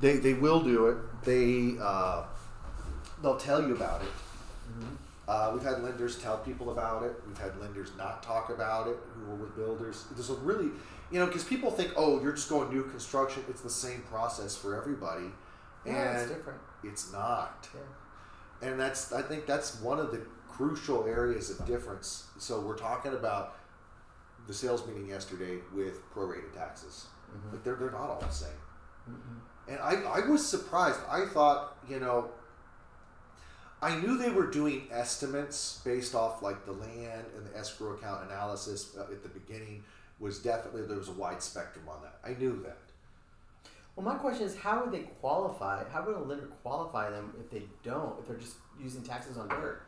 They will do it. They'll tell you about it. We've had lenders tell people about it. We've had lenders not talk about it who were with builders. There's a really, because people think, oh, you're just going new construction. It's the same process for everybody. Yeah, it's different. It's not. Yeah. And I think that's one of the crucial areas of difference. So we're talking about the sales meeting yesterday with prorated taxes. But they're not all the same. And I was surprised. I thought, I knew they were doing estimates based off like the land and the escrow account analysis at the beginning was definitely, there was a wide spectrum on that. I knew that. Well, my question is, how would they qualify? How would a lender qualify them if they don't? If they're just using taxes on dirt?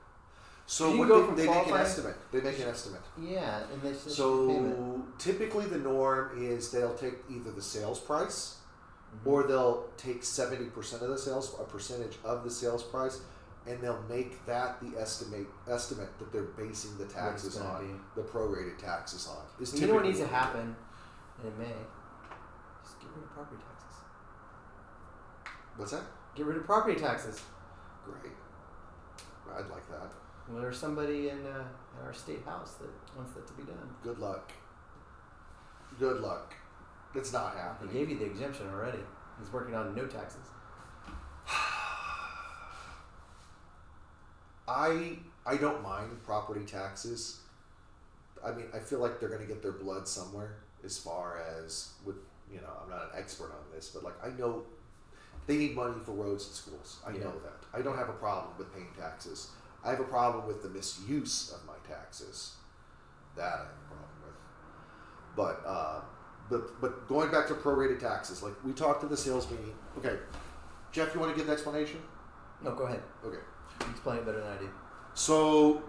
So they make an estimate. They make an estimate. Yeah, and they just so typically the norm is they'll take either the sales price, or they'll take 70% of the sales, a percentage of the sales price, and they'll make that the estimate that they're basing the taxes on, the prorated taxes on. You know what needs to happen in May? Just get rid of property taxes. What's that? Get rid of property taxes. Great. I'd like that. Well, there's somebody in our state house that wants that to be done. Good luck. Good luck. It's not happening. He gave you the exemption already. He's working on no taxes. I don't mind property taxes. I mean, I feel like they're going to get their blood somewhere as far as with, I'm not an expert on this, but like I know they need money for roads and schools. I know that. I don't have a problem with paying taxes. I have a problem with the misuse of my taxes. That I have a problem with. But going back to prorated taxes, like we talked to the sales meeting. Okay, Jeff, you want to give the explanation? No, go ahead. Okay. You explain it better than I do. So,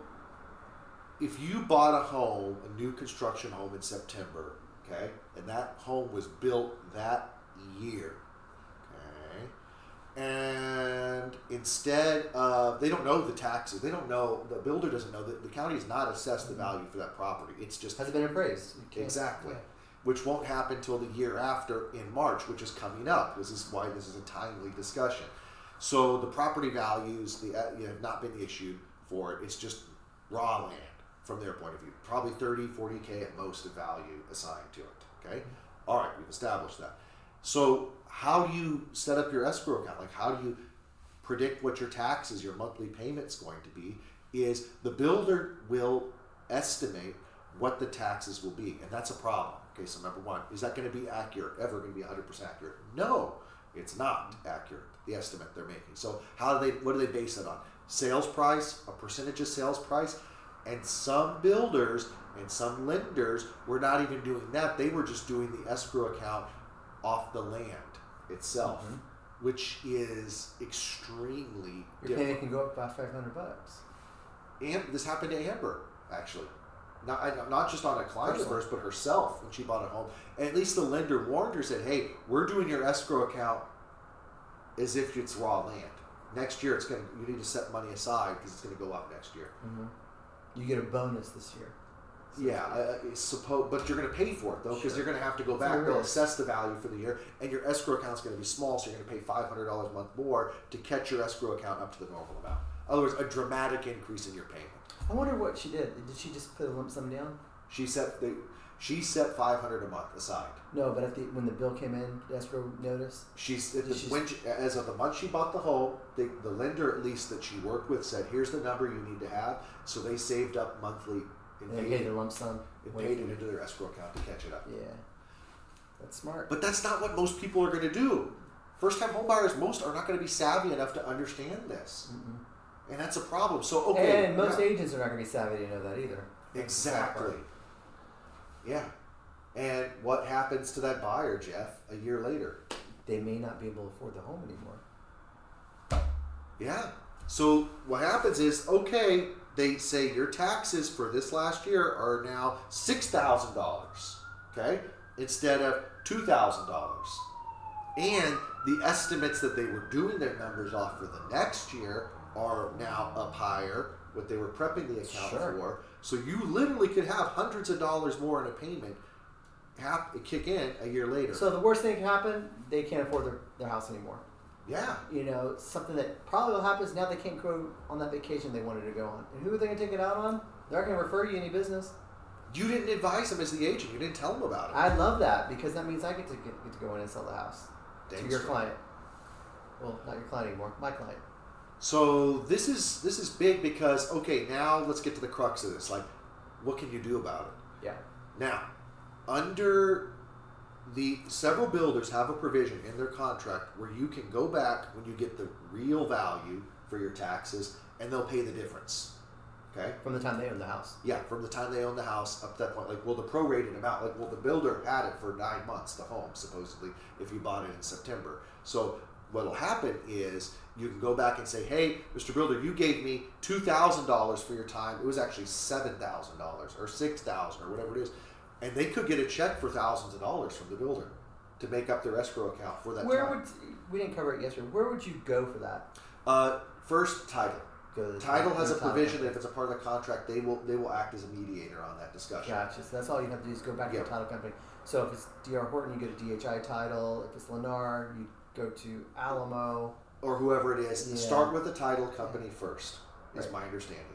if you bought a home, a new construction home in September, okay, and that home was built that year, okay, and instead of, they don't know the taxes, they don't know, the builder doesn't know, that the county has not assessed the value for that property. It's just... Has it been appraised? Exactly. Yeah. Which won't happen till the year after in March, which is coming up. This is why this is a timely discussion. So the property values have not been issued for it. It's just raw land from their point of view. Probably 30, 40K at most of value assigned to it. Okay? All right, we've established that. So how do you set up your escrow account? Like how do you predict what your taxes, your monthly payment's going to be? Is the builder will estimate what the taxes will be. And that's a problem. Okay, so number one, is that going to be accurate? Ever going to be 100% accurate? No, it's not accurate, the estimate they're making. So what do they base it on? Sales price, a percentage of sales price, and some builders and some lenders were not even doing that. They were just doing the escrow account off the land itself, which is extremely Your different. payment can go up by $500. And this happened to Amber, actually. Not just on a client of hers, but herself when she bought a home. And at least the lender warned her, said, hey, we're doing your escrow account as if it's raw land. Next year, you need to set money aside because it's going to go up next year. You get a bonus this year. But you're going to pay for it, though, because you're going to have to go back. They'll assess the value for the year, and your escrow account's going to be small, so you're going to pay $500 a month more to catch your escrow account up to the normal amount. In other words, a dramatic increase in your payment. I wonder what she did. Did she just put a lump sum down? She set $500 a month aside. No, but when the bill came in, the escrow notice. As of the month she bought the home, the lender at least that she worked with said, "Here's the number you need to have." So they saved up monthly and they paid the lump sum. And paid it into their escrow account to catch it up. Yeah, that's smart. But that's not what most people are going to do. First-time home buyers, most are not going to be savvy enough to understand this. And that's a problem. So, okay. And most agents are not going to be savvy to know that either. Exactly. Yeah. And what happens to that buyer, Jeff, a year later? They may not be able to afford the home anymore. Yeah. So what happens is, okay, they say your taxes for this last year are now $6,000, okay, instead of $2,000. And the estimates that they were doing their numbers off for the next year are now up higher, what they were prepping the account for. So you literally could have hundreds of dollars more in a payment kick in a year later. So the worst thing can happen, they can't afford their house anymore. Yeah. You know, something that probably will happen is now they can't go on that vacation they wanted to go on. And who are they going to take it out on? They're not going to refer you any business. You didn't advise them as the agent. You didn't tell them about it. I love that because that means I get to go in and sell the house to your Dangster. client. Well, not your client anymore, my client. So this is big because, okay, now let's get to the crux of this. Like, what can you do about it? Yeah. Now, under the several builders have a provision in their contract where you can go back when you get the real value for your taxes and they'll pay the difference. Okay? From the time they own the house. Yeah, from the time they own the house up to that point. Like, well, the prorated amount, like, well, the builder had it for 9 months, the home, supposedly, if you bought it in September. So what'll happen is you can go back and say, hey, Mr. Builder, you gave me $2,000 for your time. It was actually $7,000 or $6,000 or whatever it is. And they could get a check for thousands of dollars from the builder to make up their escrow account for that time. We didn't cover it yesterday. Where would you go for that? First, title. Go to the Title has a title provision that company. if it's a part of the contract, they will act as a mediator on that discussion. Gotcha. So that's all you have to do is go back to Yeah. the title company. So if it's D.R. Horton, you go to DHI Title. If it's Lennar, you go to Alamo. Or whoever it is. Yeah. Start with the title company first, is Right. my understanding.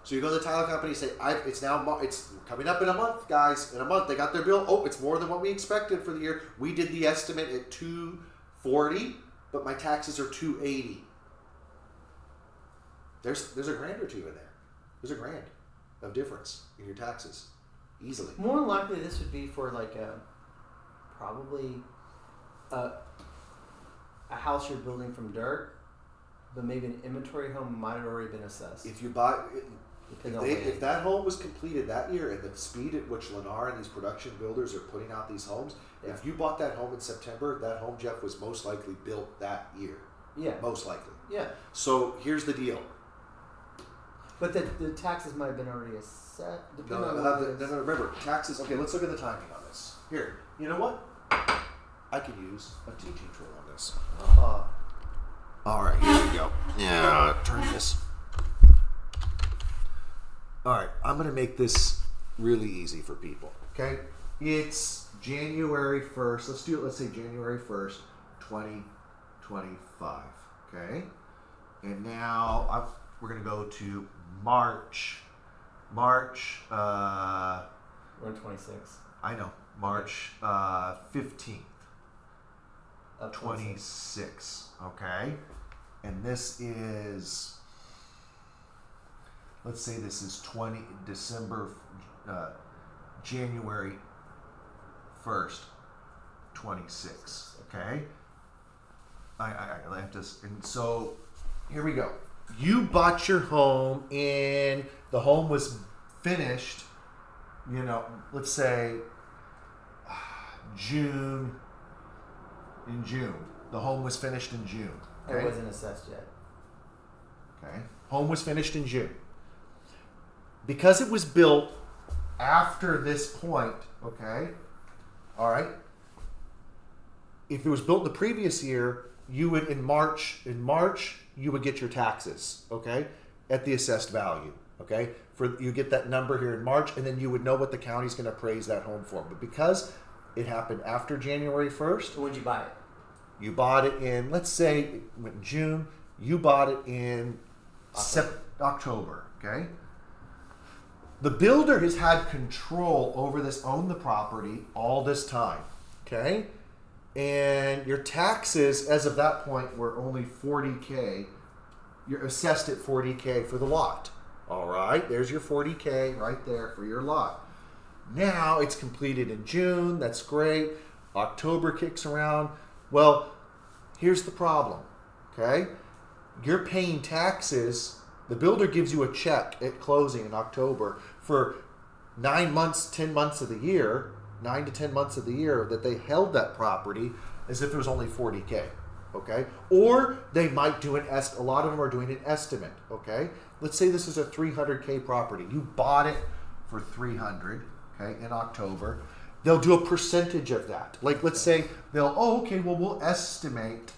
So you go to the title company and say, it's coming up in a month, guys. In a month, they got their bill. Oh, it's more than what we expected for the year. We did the estimate at $240, but my taxes are $280. There's a grand or two in there. There's a grand of difference in your taxes, easily. More than likely, this would be for like probably a house you're building from dirt, but maybe an inventory home might have already been assessed. If you buy, Depending on if that home was completed that year and the speed at which Lennar and these production builders are putting out these homes, Yeah. if you bought that home in September, that home, Jeff, was most likely built that year. Yeah. Most likely. Yeah. So here's the deal. But the taxes might have been already assessed. No, Depending on what it is. remember, taxes. Okay, let's look at the timing on this. Here, you know what? I could use a teaching tool on this. All right, here we go. Yeah, turn this. All right, I'm going to make this really easy for people. Okay, it's January 1st. Let's say January 1st, 2025. Okay, and now we're going to go to March. We're in 26. I know. March 15th. Of 26. Okay, and this is, let's say this is January 1st, 26. Okay, I have to, and so here we go. You bought your home and the home was finished, you know, let's say June. In June. The home was finished in June. It Okay? wasn't assessed yet. Okay. Home was finished in June. Because it was built after this point, okay? All right. If it was built the previous year, you would in March you would get your taxes, okay? At the assessed value, okay? You get that number here in March and then you would know what the county's going to appraise that home for. But because it happened after January 1st, So when'd you buy it? you bought it in, let's say it went in June, you bought it in October, okay? The builder has had control over this, owned the property all this time, okay? And your taxes as of that point were only $40K. You're assessed at $40K for the lot. All right, there's your $40K right there for your lot. Now it's completed in June. That's great. October kicks around. Well, here's the problem. Okay? You're paying taxes. The builder gives you a check at closing in October for 9 months, 10 months of the year, 9 to 10 months of the year that they held that property as if it was only $40K. Okay? Or they might do a lot of them are doing an estimate. Okay? Let's say this is a $300K property. You bought it for $300K. Okay, in October, they'll do a percentage of that. Like, let's say we'll estimate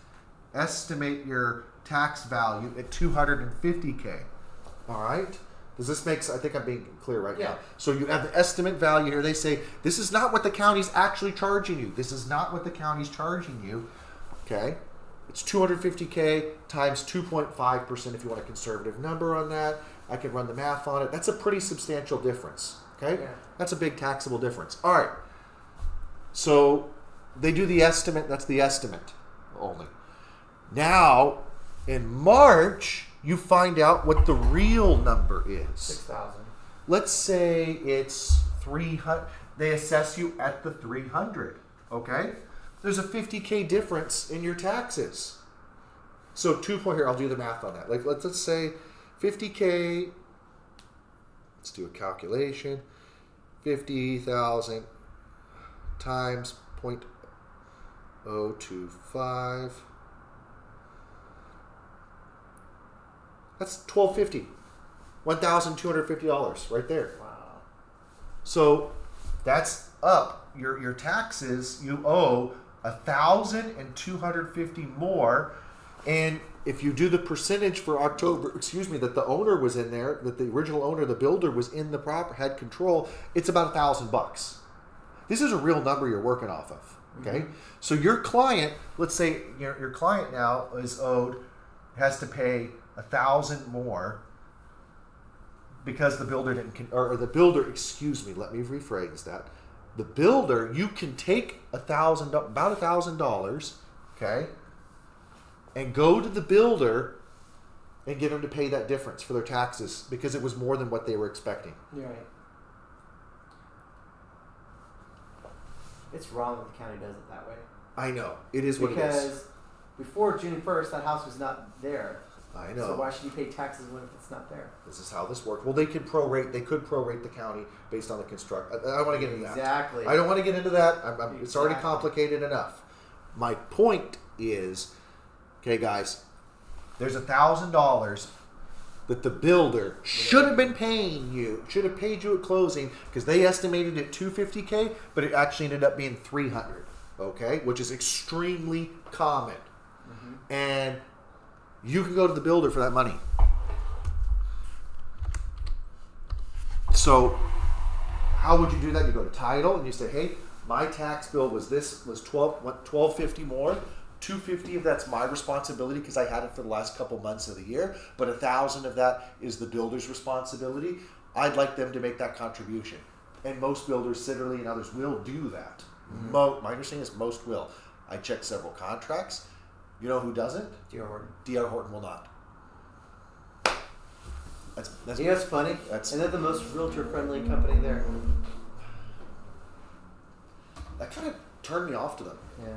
your tax value at $250K. All right, Does this make sense? I think I'm being clear right Yeah. now. So you have the estimate value here. They say, this is not what the county's actually charging you. This is not what the county's charging you. Okay? It's 250K times 2.5% if you want a conservative number on that. I can run the math on it. That's a pretty substantial difference. Okay? Yeah. That's a big taxable difference. All right. So they do the estimate. That's the estimate only. Now, in March, you find out what the real number is. 6,000. Let's say it's 300. They assess you at the 300. Okay? There's a 50K difference in your taxes. So 2 point here, I'll do the math on that. Like let's say 50K. Let's do a calculation. 50,000 times 0.025. That's $1,250. $1,250 right there. Wow. So that's up. Your taxes you owe $1,250 more, and if you do the percentage for October, that the owner was in there, that the original owner, the builder, was in the property, had control, it's about $1,000. This is a real number you're working off of. Okay, so your client, let's say your client now has to pay $1,000 more because the builder didn't, or the builder, let me rephrase that. The builder, you can take about $1,000, okay, and go to the builder and get them to pay that difference for their taxes because it was more than what they were expecting. You're right. It's wrong that the county does it that way. I know. It is what it is. Because before June 1st, that house was not there. I know. So why should you pay taxes when it's not there? This is how this works. Well, they could prorate the county based on the construct. I don't want to get into that. Exactly. I don't want to get into that. It's already Exactly. complicated enough. My point is, okay, guys, there's $1,000 that the builder should have been paying you, should have paid you at closing because they estimated it $250K, but it actually ended up being $300. Okay, which is extremely common, and you can go to the builder for that money. So how would you do that? You go to title and you say, hey, my tax bill was $1,250 more. $250 of that's my responsibility because I had it for the last couple months of the year, but $1,000 of that is the builder's responsibility. I'd like them to make that contribution, and most builders, Sidderly and others, will do that. My understanding is most will. I checked several contracts. You know who doesn't? D.R. Horton. D.R. Horton will not. That's You know what's funny? That's- And they're the most realtor-friendly company there. that kind of turned me off to them. Yeah.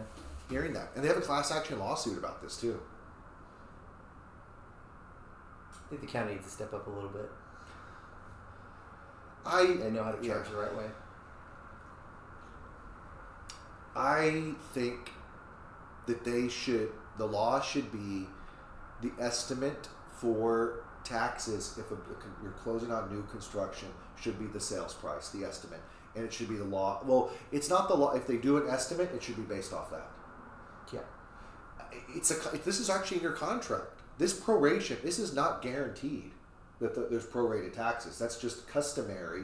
Hearing that, and they have a class action lawsuit about this too. I think the county needs to step up a little bit. They I know how to charge the right way. I think that the law should be the estimate for taxes if you're closing on new construction should be the sales price, the estimate, and it should be the law. Well, it's not the law. If they do an estimate, it should be based off that. Yeah. This is actually in your contract. This proration, this is not guaranteed that there's prorated taxes. That's just customary,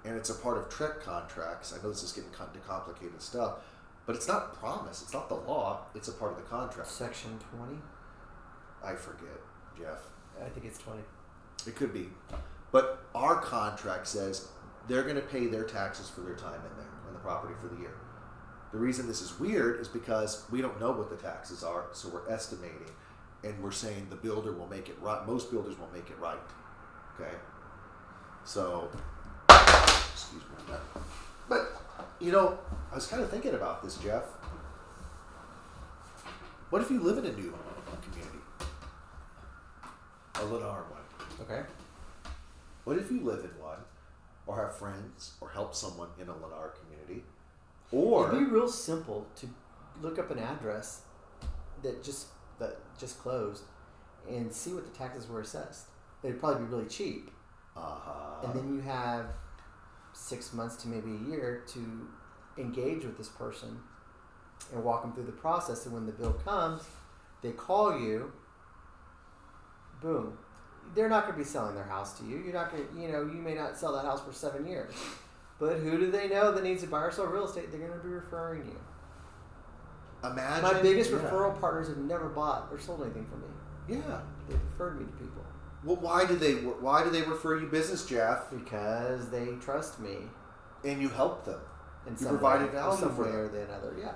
and it's a part of TREC contracts. I know this is getting into complicated stuff, but it's not promise. It's not the law. It's a part of the contract. Section 20? I forget, Jeff. I think it's 20. It could be. But our contract says they're going to pay their taxes for their time in there, on the property for the year. The reason this is weird is because we don't know what the taxes are, so we're estimating, and we're saying the builder will make it right. Most builders will make it right. Okay? So, excuse me on that. But, I was kind of thinking about this, Jeff. What if you live in a new community? A Lennar one. Okay. What if you live in one, or have friends, or help someone in a Lennar community? Or It'd be real simple to look up an address that just closed and see what the taxes were assessed. It'd probably be really cheap. And then you have 6 months to maybe a year to engage with this person and walk them through the process. And when the bill comes, they call you. Boom. they're not going to be selling their house to you. You're not going to, you may not sell that house for 7 years. But who do they know that needs to buy or sell real estate? They're going to be referring you. Imagine My biggest referral partners have never bought or sold anything from me. Yeah. They've referred me to people. Well, why do they refer you business, Jeff? Because they trust me. And you help them. In you some provided way, value some for way them. or the another, yeah.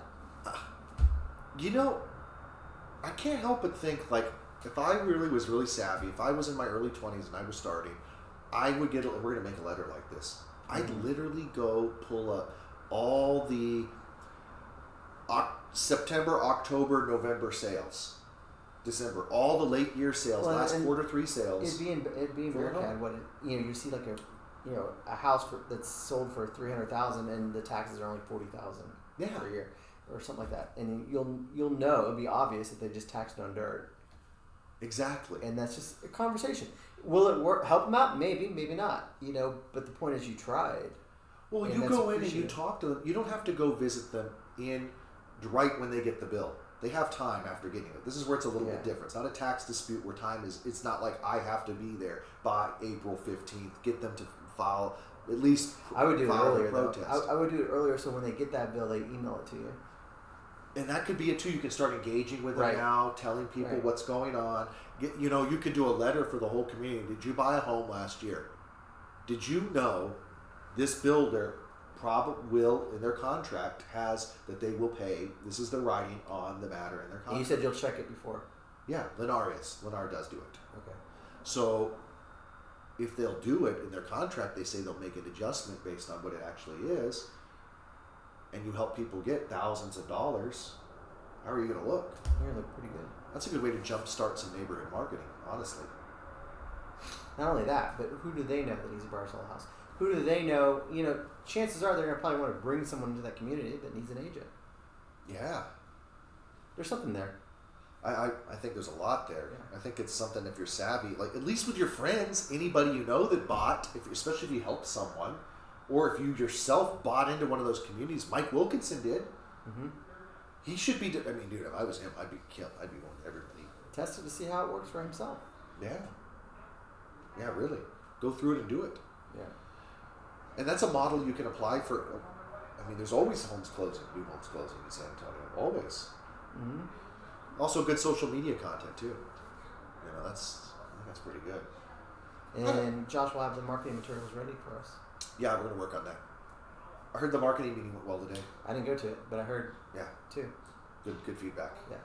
I can't help but think, like, if I really was really savvy, if I was in my early 20s and I was starting, I would we're going to make a letter like this. I'd literally go pull up all the September, October, November sales. December, all the late year sales, last quarter 3 sales. It'd be in Bearcat. You see like a house that's sold for $300,000 and the taxes are only $40,000 per year or something like that, and you'll know it'll be obvious that they just taxed on dirt. Exactly. And that's just a conversation. Will it work? Help them out? Maybe, maybe not. But the point is you tried. Well, you go in and you talk to them. You don't have to go visit them right when they get the bill. They have time after getting it. This is where it's a little bit different. It's not a tax dispute where it's not like I have to be there by April 15th. Get them to file at least. I would do it earlier though. Protest. I would do it earlier so when they get that bill, they email it to you. And that could be it too. You can start engaging with them now, telling people what's going on. You could do a letter for the whole community. Did you buy a home last year? Did you know this builder will in their contract has that they will pay? This is the writing on the matter in their contract. And you said you'll check it before. Yeah, Lennar does do it. Okay. So if they'll do it in their contract, they say they'll make an adjustment based on what it actually is, and you help people get thousands of dollars. How are you going to look? You're going to look pretty good. That's a good way to jumpstart some neighborhood marketing, honestly. Not only that, but who do they know that needs a buy or sell a house? Who do they know? Chances are they're going to probably want to bring someone into that community that needs an agent. Yeah. There's something there. I think there's a lot there. Yeah. I think it's something if you're savvy, like at least with your friends, anybody you know that bought, especially if you help someone, or if you yourself bought into one of those communities. Mike Wilkinson did. Mm-hmm. He should be. Dude, if I was him, I'd be killed. I'd be going to everybody. Tested to see how it works for himself. Yeah. Yeah, really. Go through it and do it. Yeah. And that's a model you can apply for. There's always new homes closing in San Antonio. Always. Mm-hmm. Also, good social media content too. I think that's pretty good. And Josh will have the marketing materials ready for us. Yeah, we're gonna work on that. I heard the marketing meeting went well today. I didn't go to it, but I heard. Yeah. Too. Good feedback. Yeah.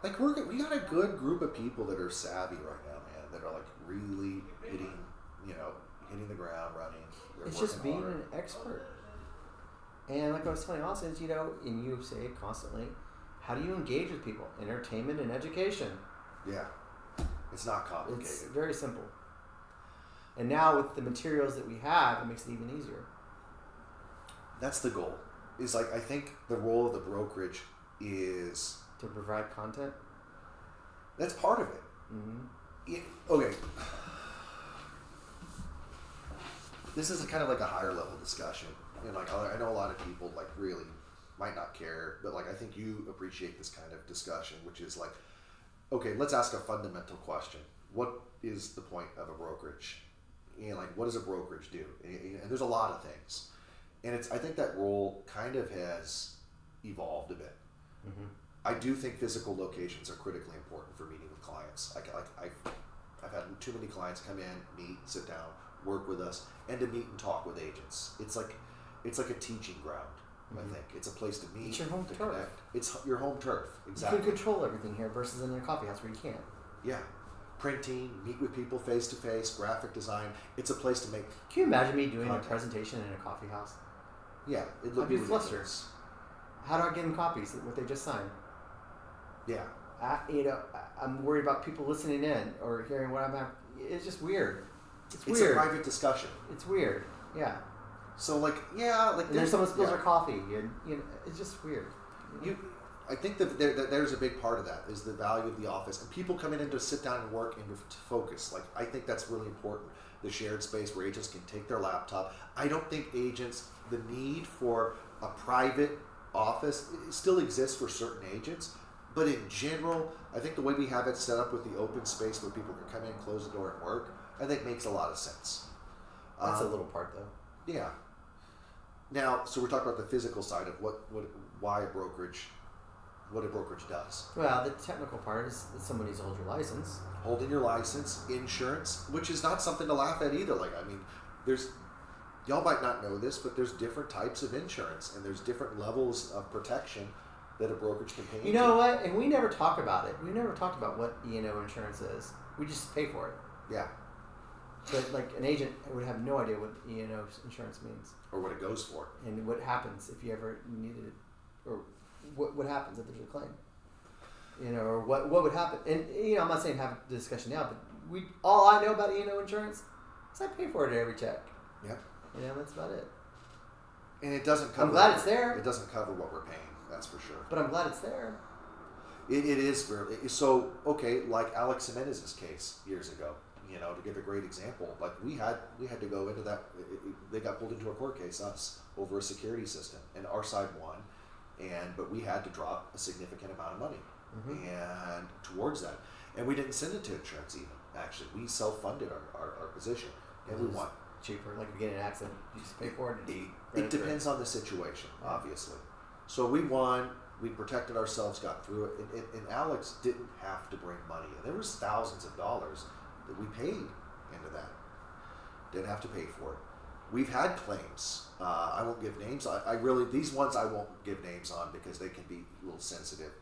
Like we got a good group of people that are savvy right now, man. That are like really hitting the ground running. It's just being an expert. And like I was telling Austin, and you say it constantly, how do you engage with people? Entertainment and education. Yeah. It's not complicated. It's very simple. And now with the materials that we have, it makes it even easier. That's the goal. Is like I think the role of the brokerage is to provide content. That's part of it. Mm-hmm. Okay. This is kind of like a higher level discussion, and like I know a lot of people like really might not care, but like I think you appreciate this kind of discussion, which is like, okay, let's ask a fundamental question: what is the point of a brokerage? And like, what does a brokerage do? And there's a lot of things, and I think that role kind of has evolved a bit. Mm-hmm. I do think physical locations are critically important for meeting with clients. I've had too many clients come in, meet, sit down, work with us, and to meet and talk with agents. It's like a teaching ground. Mm-hmm. I think it's a place to meet. It's your home turf. Connect. It's your home turf. Exactly. You can control everything here versus in a coffee house where you can't. Yeah. Printing, meet with people face to face, graphic design. It's a place to make. Can you imagine me doing a presentation in a coffee house? Yeah, I'd be flustered. How do I get them copies? What they just signed? Yeah. I'm worried about people listening in or hearing what I'm having. It's just weird. It's weird. It's a private discussion. It's weird. Yeah. So and then someone spills their coffee, and it's just weird. I think that there's a big part of that is the value of the office and people coming in to sit down and work and to focus. Like I think that's really important. The shared space where agents can take their laptop. I don't think the need for a private office still exists for certain agents, But in general, I think the way we have it set up with the open space where people can come in, close the door, and work, I think makes a lot of sense. That's a little part, though. Yeah. Now, so we're talking about the physical side of why a brokerage, what a brokerage does. Well, the technical part is that someone needs to hold your license. Holding your license, insurance, which is not something to laugh at either. Like, I mean, y'all might not know this, but there's different types of insurance, and there's different levels of protection that a brokerage can pay. You know what? And we never talk about it. We never talked about what E&O insurance is. We just pay for it. Yeah. But like an agent would have no idea what E&O insurance means, Or what it goes for. and what happens if you ever needed it, or what happens if there's a claim. Or what would happen. And I'm not saying have the discussion now, but all I know about E&O insurance is I pay for it at every check. Yep. That's about it. And it doesn't cover. I'm glad it's there. It doesn't cover what we're paying. That's for sure. But I'm glad it's there. It is really so. Okay, like Alex Jimenez's case years ago. To give a great example, like we had to go into that. They got pulled into a court case, us, over a security system, and our side won, but we had to drop a significant amount of money, and towards that, and we didn't send it to insurance even. Actually, we self-funded our position, and we won. Cheaper, like if you get an accident, you just pay for it. It depends on the situation, obviously. So we won. We protected ourselves, got through it, and Alex didn't have to bring money in. There was thousands of dollars that we paid into that. Didn't have to pay for it. We've had claims. I won't give names. These ones I won't give names on because they can be a little sensitive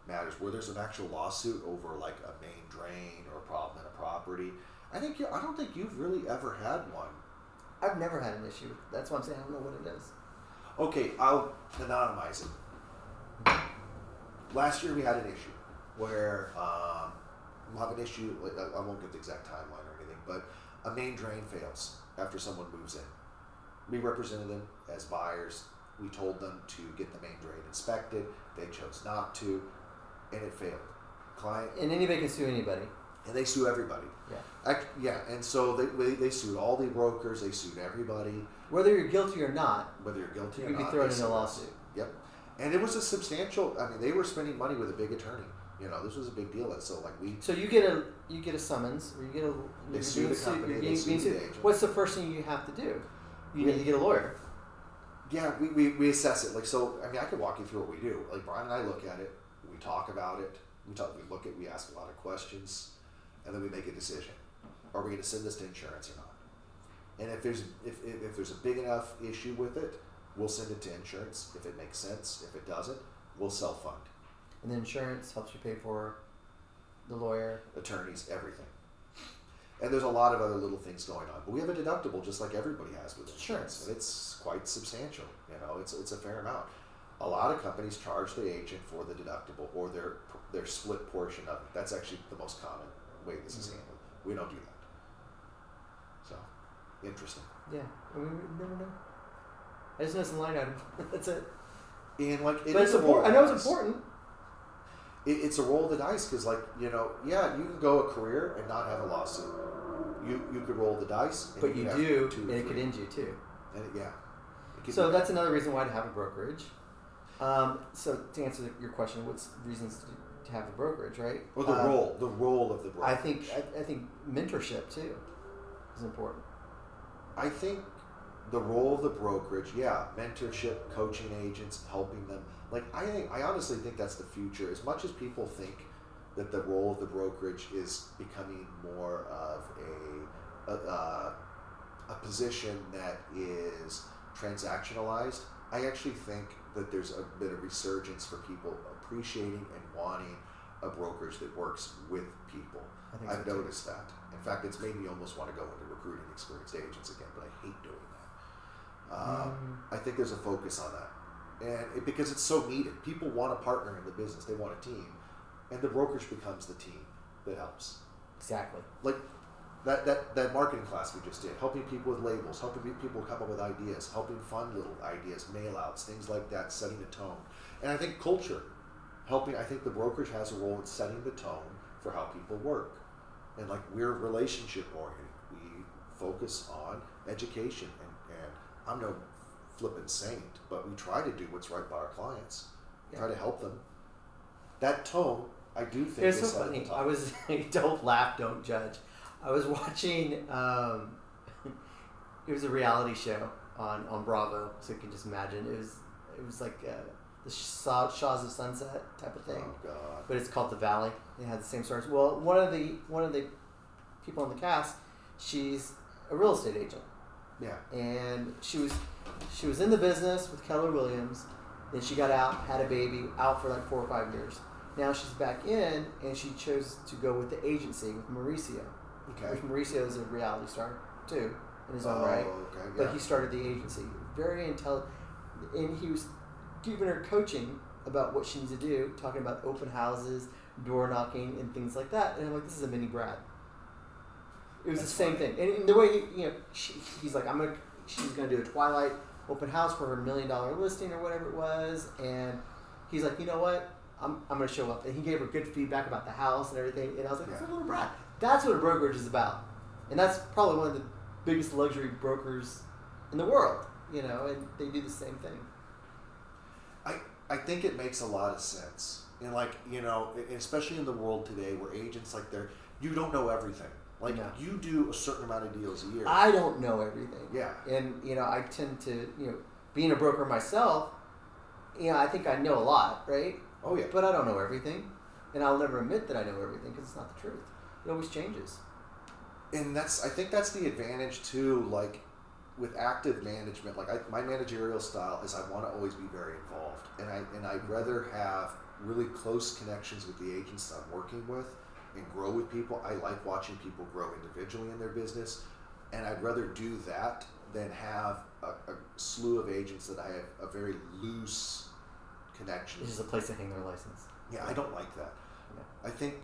matters. Where there's an actual lawsuit over like a main drain or a problem in a property. I don't think you've really ever had one. I've never had an issue. That's why I'm saying I don't know what it is. Okay, I'll anonymize it. Last year we had an issue where we'll have an issue. I won't give the exact timeline or anything, but a main drain fails after someone moves in. We represented them as buyers. We told them to get the main drain inspected. They chose not to, and it failed. And anybody can sue anybody. And they sue everybody. Yeah. And so they sued all the brokers. They sued everybody. Whether you're guilty or not. Whether you're guilty or you not. can be thrown in a lawsuit. Yep. And it was a substantial. I mean, they were spending money with a big attorney. This was a big deal. And so So you get a summons, or you get a. They sue the company. They sue the agent. What's the first thing you have to do? You need to get a lawyer. Yeah, we assess it. I could walk you through what we do. Like Brian and I look at it. We talk about it. We ask a lot of questions, and then we make a decision. Are we going to send this to insurance or not? And if there's a big enough issue with it, we'll send it to insurance. If it makes sense. If it doesn't, we'll self-fund. And the insurance helps you pay for the lawyer, attorneys, everything. And there's a lot of other little things going on. But we have a deductible just like everybody has with insurance. Sure. And it's quite substantial. It's a fair amount. A lot of companies charge the agent for the deductible or their split portion of it. That's actually the most common way this is handled. We don't do that. So, interesting. Yeah. We never know. I just know it's a line item. That's it. And but it's important. I know it's important. It's a roll of the dice because, you can go a career and not have a lawsuit. You could roll the dice, but you do, and it could end you too. And so that's another reason why to have a brokerage. So to answer your question, what's reasons to have a brokerage, right? Or the role of the brokerage. I think mentorship too is important. I think the role of the brokerage, mentorship, coaching agents, helping them. I honestly think that's the future. As much as people think that the role of the brokerage is becoming more of a position that is transactionalized, I actually think that there's a bit of resurgence for people appreciating and wanting a brokerage that works with people. I've noticed that. In fact, it's made me almost want to go into recruiting experienced agents again, but I hate doing that. I think there's a focus on that. And because it's so needed. People want a partner in the business. They want a team. And the brokerage becomes the team that helps. Exactly. Like that marketing class we just did, helping people with labels, helping people come up with ideas, helping fund little ideas, mail outs, things like that, setting the tone. And I think culture, I think the brokerage has a role in setting the tone for how people work. And we're relationship oriented. We focus on education and I'm no flippant saint, but we try to do what's right by our clients. Try to help them that tone, I do think It's so is set at the funny. top. I was don't laugh, don't judge. I was watching. It was a reality show on Bravo, so you can just imagine. It was like the Shaws of Sunset type of thing, Oh God. but it's called The Valley. It had the same stars. Well, one of the people in the cast, she's a real estate agent, Yeah. and she was in the business with Keller Williams. Then she got out, had a baby, out for like 4 or 5 years. Now she's back in, and she chose to go with the agency with Mauricio. Okay. Which Mauricio is a reality star too, in his own Oh, right. okay, But yeah. he started the agency. Very intelligent, and he was giving her coaching about what she needs to do, talking about open houses, door knocking, and things like that. And I'm like, this is a mini Brad. It was That's the same funny. thing. And the way he's like, she's gonna do a Twilight open house for her $1 million listing or whatever it was, and he's like, you know what? I'm gonna show up. And he gave her good feedback about the house and everything. And I was like, that's a little Brad. That's what a brokerage is about. And that's probably one of the biggest luxury brokers in the world, and they do the same thing. I think it makes a lot of sense. And especially in the world today where agents you don't know everything. Like No. you do a certain amount of deals a year. I don't know everything. Yeah. And, I tend to, being a broker myself, I think I know a lot, right? Oh yeah. But I don't know everything. And I'll never admit that I know everything because it's not the truth. It always changes. And I think that's the advantage too, like with active management, my managerial style is I want to always be very involved, and I'd rather have really close connections with the agents that I'm working with and grow with people. I like watching people grow individually in their business, and I'd rather do that than have a slew of agents that I have a very loose connection. It's just a place to hang their license. Yeah, I don't like that. Yeah. I think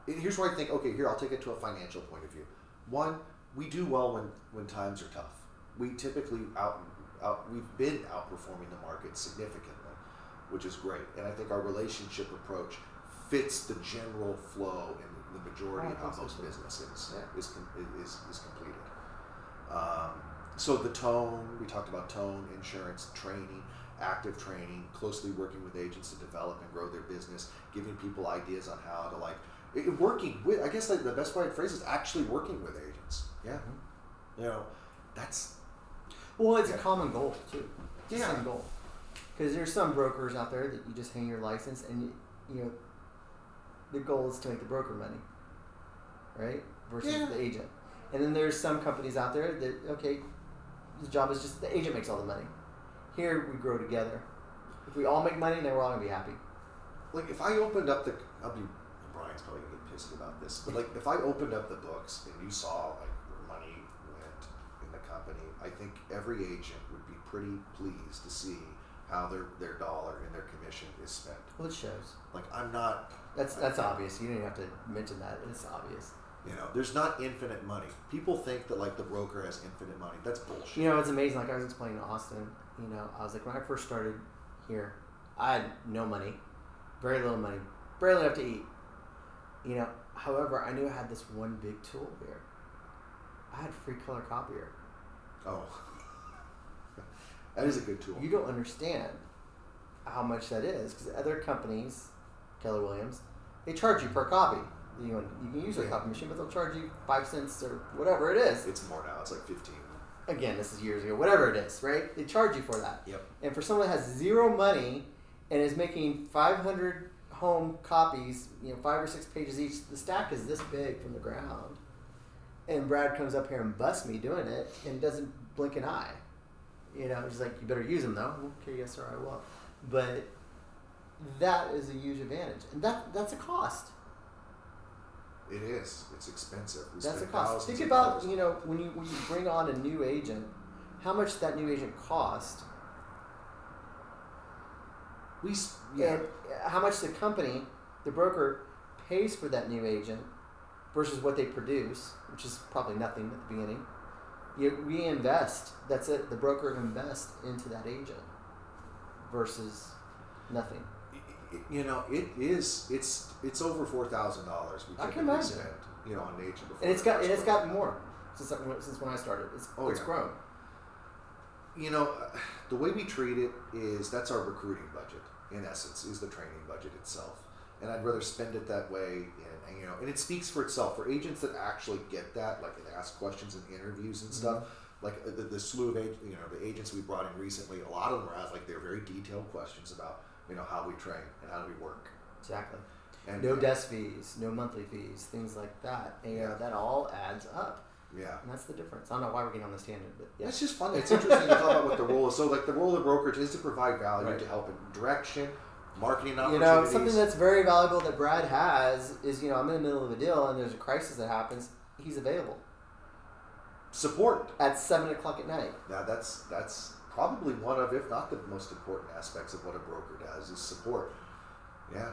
here's where I think, okay, here I'll take it to a financial point of view. One, we do well when times are tough. We typically we've been outperforming the market significantly, which is great. And I think our relationship approach fits the general flow in the majority of how most businesses is completed. So the tone, we talked about tone, insurance, training, active training, closely working with agents to develop and grow their business, giving people ideas on how to working with, I guess the best way to phrase it is actually working with agents. Yeah. That's... Well, it's a common goal, too. It's the Yeah. same goal. Because there's some brokers out there that you just hang your license and, the goal is to make the broker money, right? Versus the agent. And then there's some companies out there that, okay, the job is just the agent makes all the money. Here, we grow together. If we all make money, then we're all going to be happy. Like if I opened up Brian's probably gonna get pissed about this, but if I opened up the books and you saw where money went in the company, I think every agent would be pretty pleased to see how their dollar and their commission is spent. Well, it shows. I'm not. That's obvious. You don't even have to mention that. It's obvious. There's not infinite money. People think that the broker has infinite money. That's bullshit. It's amazing. Like I was explaining to Austin, I was like, when I first started here, I had no money, very little money, barely enough to eat. However, I knew I had this one big tool here. I had free color copier. Oh, that is a good tool. You don't understand how much that is because other companies, Keller Williams, they charge you per copy. You can use their copy machine, but they'll charge you 5 cents or whatever it is. It's more now. It's like 15. Again, this is years ago. Whatever it is, right? They charge you for that. Yep. And for someone that has zero money and is making 500 home copies, 5 or 6 pages each, the stack is this big from the ground. And Brad comes up here and busts me doing it and doesn't blink an eye. He's like, you better use them though. Okay, yes sir, I will. But that is a huge advantage. And that's a cost. It is. It's expensive. That's a cost. Think about, when you bring on a new agent, how much that new agent cost, and how much the company, the broker, pays for that new agent versus what they produce, which is probably nothing at the beginning. We invest. That's it. The broker invests into that agent versus nothing. It is. It's over $4,000. I can imagine. Spend, on an agent before. And it's gotten more since when I started. It's grown. The way we treat it is that's our recruiting budget. In essence, is the training budget itself. and I'd rather spend it that way. And you know, and it speaks for itself for agents that actually get that, like they ask questions in interviews and stuff. Like the slew of the agents we brought in recently, a lot of them are like they're very detailed questions about how we train and how do we work. Exactly. And no desk fees, no monthly fees, things like that, and that all adds up. Yeah. And that's the difference. I don't know why we're getting on this tangent, but yeah. It's just fun. It's interesting to talk about what the role is. So, like, the role of brokerage is to provide value, to help in direction, marketing opportunities. Something that's very valuable that Brad has is, I'm in the middle of a deal and there's a crisis that happens. He's available. Support. At 7 o'clock at night. Now, that's probably one of, if not the most important aspects of what a broker does, is support. Yeah.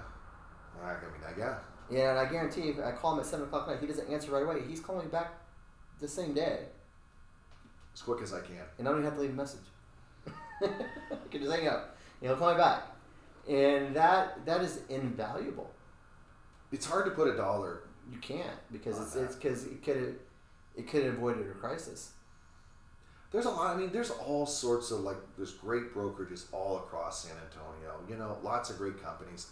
Yeah, and I guarantee if I call him at 7 o'clock at night, he doesn't answer right away. He's calling me back the same day. As quick as I can. And I don't even have to leave a message. I can just hang up. He'll call me back. And that is invaluable. It's hard to put a dollar. You can't because it's because it could have avoided a crisis. There's a lot. I mean, there's all sorts of there's great brokerages all across San Antonio. Lots of great companies.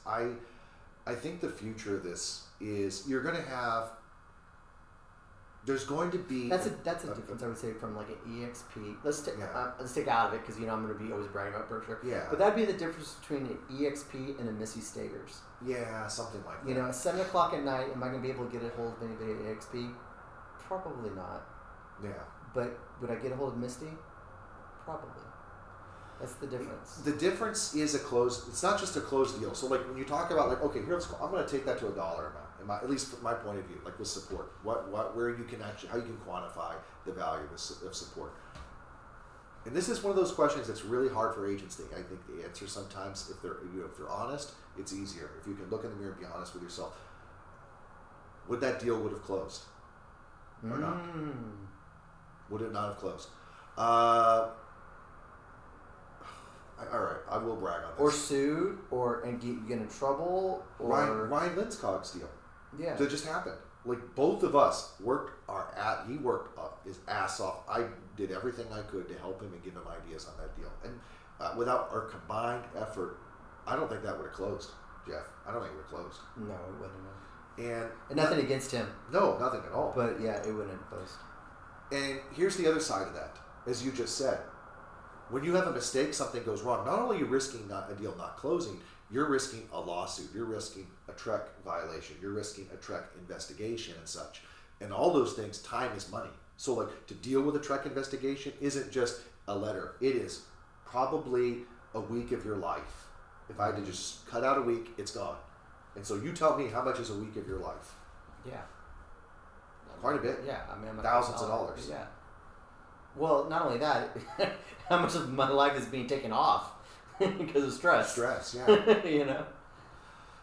I think the future of this is you're going to have. There's going to be that's a difference I would say from like an EXP. Let's take out of it because I'm going to be always bragging about Berkshire. Yeah. But that'd be the difference between an EXP and a Missy Stegers. Yeah, something like that. At 7 o'clock at night, am I going to be able to get a hold of anybody at EXP? Probably not. Yeah. But would I get a hold of Misty? Probably. That's the difference. The difference is it's not just a closed deal. So when you talk about okay, I'm going to take that to a dollar amount. At least from my point of view, with support, where you can actually, how you can quantify the value of support. And this is one of those questions that's really hard for agents I think to answer sometimes. If they're honest, it's easier. If you can look in the mirror and be honest with yourself, would that deal would have closed or not? Would it not have closed? All right, I will brag on this. Or sued, and get in trouble, or Ryan Linskog's deal. Yeah, that just happened. Both of us he worked his ass off. I did everything I could to help him and give him ideas on that deal. And without our combined effort, I don't think that would have closed, Jeff. I don't think it would have closed. No, it wouldn't have. And nothing against him. No, nothing at all. But yeah, it wouldn't have closed. And here's the other side of that, as you just said. When you have a mistake, something goes wrong. Not only are you risking a deal not closing, you're risking a lawsuit. You're risking a TREC violation. You're risking a TREC investigation and such. And all those things, time is money. So to deal with a TREC investigation isn't just a letter. It is probably a week of your life. If I had to just cut out a week, it's gone. And so you tell me, how much is a week of your life? Yeah. Quite a bit. Yeah. Thousands of dollars. Yeah. Well, not only that, how much of my life is being taken off because of stress. Stress, yeah.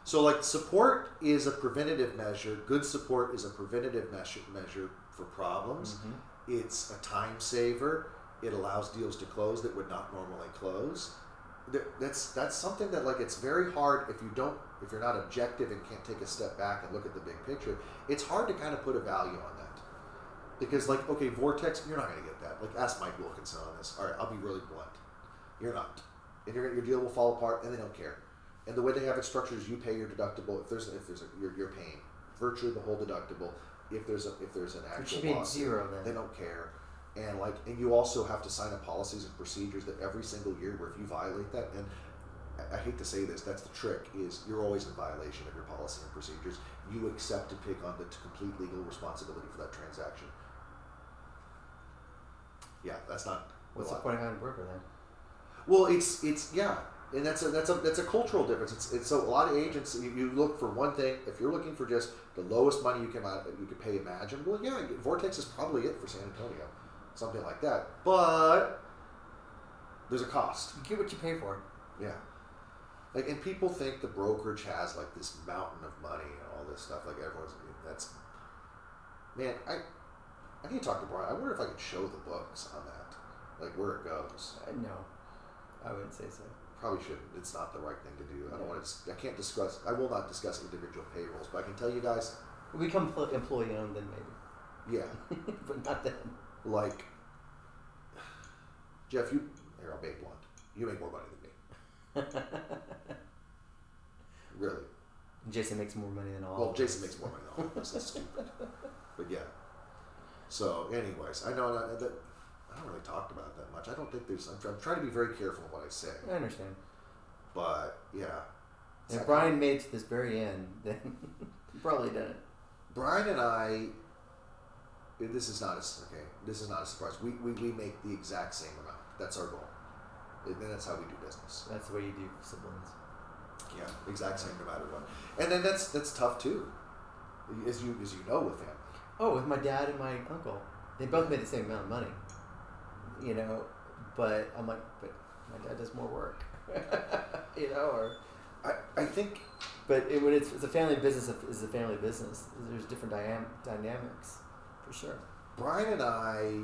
So, support is a preventative measure. Good support is a preventative measure for problems. Mm-hmm. It's a time saver. It allows deals to close that would not normally close. That's something that it's very hard if you're not objective and can't take a step back and look at the big picture. It's hard to kind of put a value on that. Because, okay, Vortex, you're not going to get that. Ask Mike Wilkinson on this. All right, I'll be really blunt. You're not. And your deal will fall apart, and they don't care. And the way they have it structured is you pay your deductible. You're paying virtually the whole deductible. If there's an actual loss, zero then. They don't care. And you also have to sign up policies and procedures that every single year where if you violate that, and I hate to say this, that's the trick, is you're always in violation of your policy and procedures. You accept to take on the complete legal responsibility for that transaction. Yeah, that's not. What's the point of having a broker then? Well, it's and that's a cultural difference. It's so a lot of agents you look for one thing. If you're looking for just the lowest money you can pay imaginable, yeah, Vortex is probably it for San Antonio, something like that. But there's a cost. You get what you pay for. Yeah, and people think the brokerage has this mountain of money and all this stuff. Man, I need to talk to Brian. I wonder if I could show the books on that, where it goes. No, I wouldn't say so. Probably shouldn't. It's not the right thing to do. I can't discuss. I will not discuss individual payrolls, but I can tell you guys. We become employee owned then maybe. Yeah, but not then. Jeff, I'll be blunt. You make more money than me. Really. Jason makes more money than all. Well, of Jason us. makes more money than all of us. That's stupid. But yeah. So, anyways, I know that I don't really talk about it that much. I don't think there's. I'm trying to be very careful in what I say. I understand. But yeah. If Brian made it to this very end, then he probably didn't. Brian and I. This is not a surprise. We make the exact same amount. That's our goal. And that's how we do business. That's the way you do siblings. Yeah, exact same no matter what. And then that's tough too, as you know with him. Oh, with my dad and my uncle, they both made the same amount of money. You know, but I'm like, but my dad does more work. You know, or I think. But when it's a family business, is a family business. There's different dynamics, for sure. Brian and I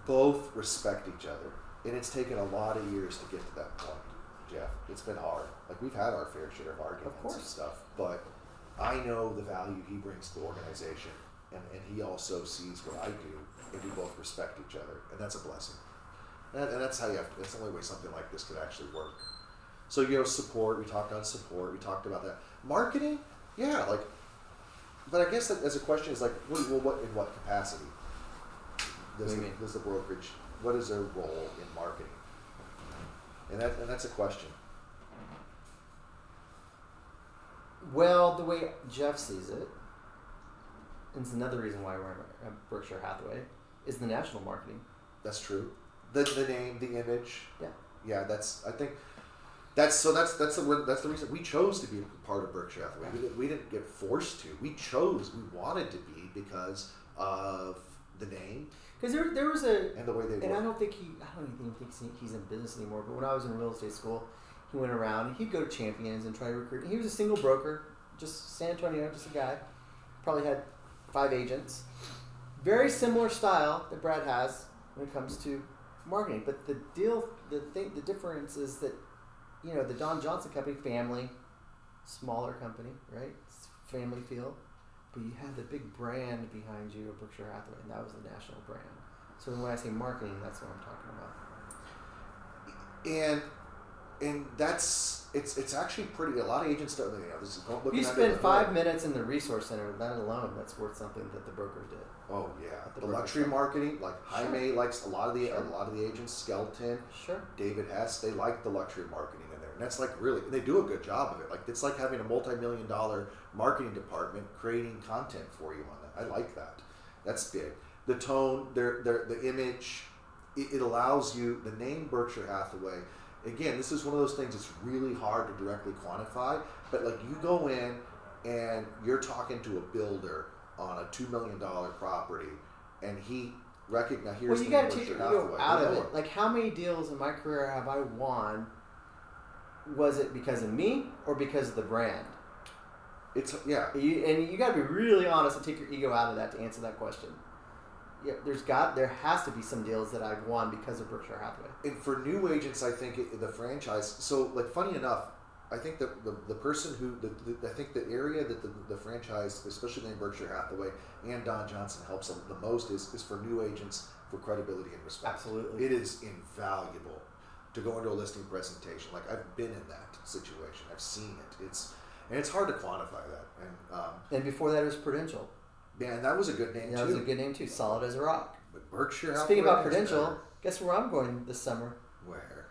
both respect each other, and it's taken a lot of years to get to that point, Jeff. It's been hard. Like, we've had our fair share of arguments and stuff, but I know the value he brings to the organization, and he also sees what I do, and we both respect each other, and that's a blessing. And that's how you have to, that's the only way something like this could actually work. So, you know, support, we talked on support, we talked about that. Marketing, yeah, like, but I guess that as a question is like, what in what capacity does the brokerage, what is their role in marketing? And that's a question. Well, the way Jeff sees it, and it's another reason why we're at Berkshire Hathaway, is the national marketing. That's true. The name, the image. Yeah. Yeah, I think that's the reason we chose to be a part of Berkshire Hathaway. We didn't get forced to. We wanted to be because of the name. Because there was and the way they work. And I don't even think he's in business anymore. But when I was in real estate school, he went around and he'd go to Champions and try to recruit. He was a single broker, just San Antonio, just a guy. Probably had 5 agents. Very similar style that Brad has when it comes to marketing. But the difference is that, you know, the Don Johnson company, family, smaller company, right? It's family feel. But you have the big brand behind you of Berkshire Hathaway, and that was the national brand. So when I say marketing, that's what I'm talking about. And that's it's actually pretty. A lot of agents don't. You know, this is looking. You spend 5 minutes in the resource center. That alone, that's worth something that the brokers did. Oh yeah, the luxury marketing, like Jaime likes a lot of the agents. Skelton, David Hess, they like the luxury marketing in there, and that's like really they do a good job of it. Like it's like having a multi-million-dollar marketing department creating content for you on that. I like that. That's big. The tone, the image, it allows you the name Berkshire Hathaway. Again, this is one of those things that's really hard to directly quantify, but like you go in and you're talking to a builder on a $2 million property, and he recognizes. Well, you got to take your ego out of it. Like, how many deals in my career have I won? Was it because of me or because of the brand? And you got to be really honest and take your ego out of that to answer that question. Yeah, there has to be some deals that I've won because of Berkshire Hathaway. And for new agents, I think the franchise. So, like, funny enough, I think that the person who I think the area that the franchise, especially in Berkshire Hathaway and Don Johnson, helps them the most is for new agents for credibility and respect. Absolutely, it is invaluable to go into a listing presentation. Like, I've been in that situation, I've seen it. It's hard to quantify that. And before that, it was Prudential. Yeah, and that was a good name too. That was a good name too. Solid as a rock. But Berkshire Hathaway. Speaking about Prudential, guess where I'm going this summer? Where?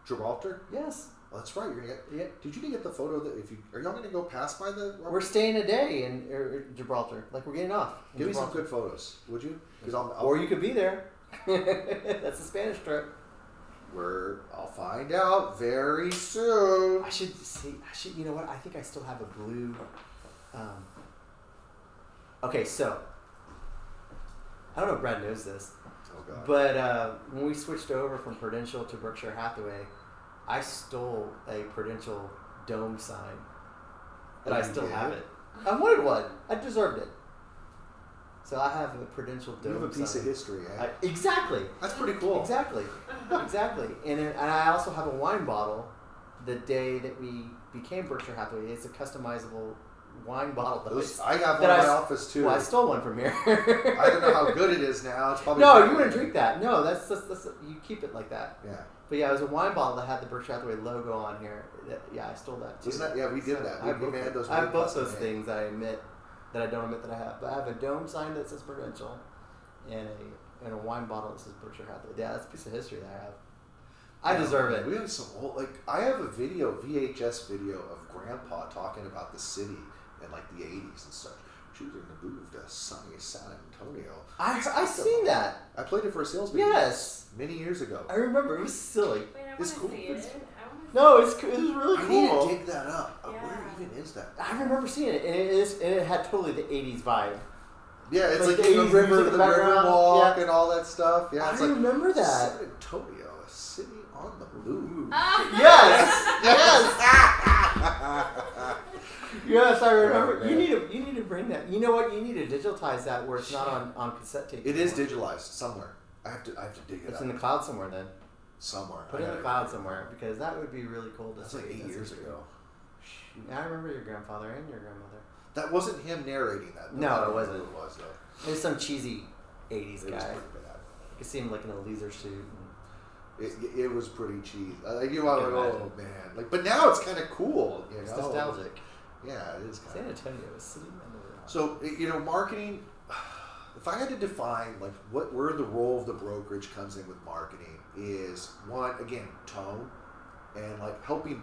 Gibraltar? Yes. Well, that's right. You're gonna get. Yeah. Did you get the photo that are y'all gonna go past by the? We're staying a day in Gibraltar. Like, we're getting off. Give me some good photos, would you? Or you could be there. That's a Spanish trip. I'll find out very soon. I should. You know what? I think I still have a blue. Okay, so I don't know if Brad knows this, but when we switched over from Prudential to Berkshire Hathaway, I stole a Prudential dome sign, and I still have it. I wanted one. I deserved it. So I have a Prudential dome sign. You have a piece of history, eh? Exactly. That's pretty cool. Exactly. And I also have a wine bottle the day that we became Berkshire Hathaway. It's a customizable wine bottle I have one that in my office too. Well, I stole one from here. I don't know how good it is now. It's probably No, you wouldn't drink that. No, that's you keep it like that. Yeah. But yeah, it was a wine bottle that had the Berkshire Hathaway logo on here. Yeah, I stole that too. Isn't that? Yeah, we did that. I have both those made. things that I don't admit that I have. But I have a dome sign that says Prudential, and a wine bottle that says Berkshire Hathaway. Yeah, that's a piece of history that I have. I deserve it. We have some old, I have a VHS video of Grandpa talking about the city in like the 80s and stuff. Choosing to move to sunny San Antonio. I seen that. I played it for a sales meeting. Yes. Many years ago. I remember. It was silly. Wait, I It's want cool. to see it. No, it was really I cool. need to dig that up. Yeah. Where even is that? I remember seeing it, and it had totally the 80s vibe. Yeah, it's Like like the the 80s river, music in the the river background. walk Yeah. and all that stuff. Yeah, it's I like remember that. San Antonio, a city on the move. Yes, yes, I remember. Yeah, You need to bring that. You know what? You need to digitize that where it's not on cassette tape. It is anymore. digitalized somewhere. I have to dig it It's up. in the cloud somewhere. Then somewhere. put it in the cloud somewhere because that would be really cool to That's see. like 8 years cool. ago. I remember your grandfather and your grandmother. That wasn't him narrating that. No, I don't it know wasn't. who It was though. It was some cheesy 80s It was guy. pretty bad. You could see him like in a leather suit. It was pretty cheesy. You want to Can go, imagine. oh man, like, but now it's kind of cool. You know? It's nostalgic. Yeah, it is kind San of. Antonio is city memory. So marketing. If I had to define like where the role of the brokerage comes in with marketing is one again tone, and like helping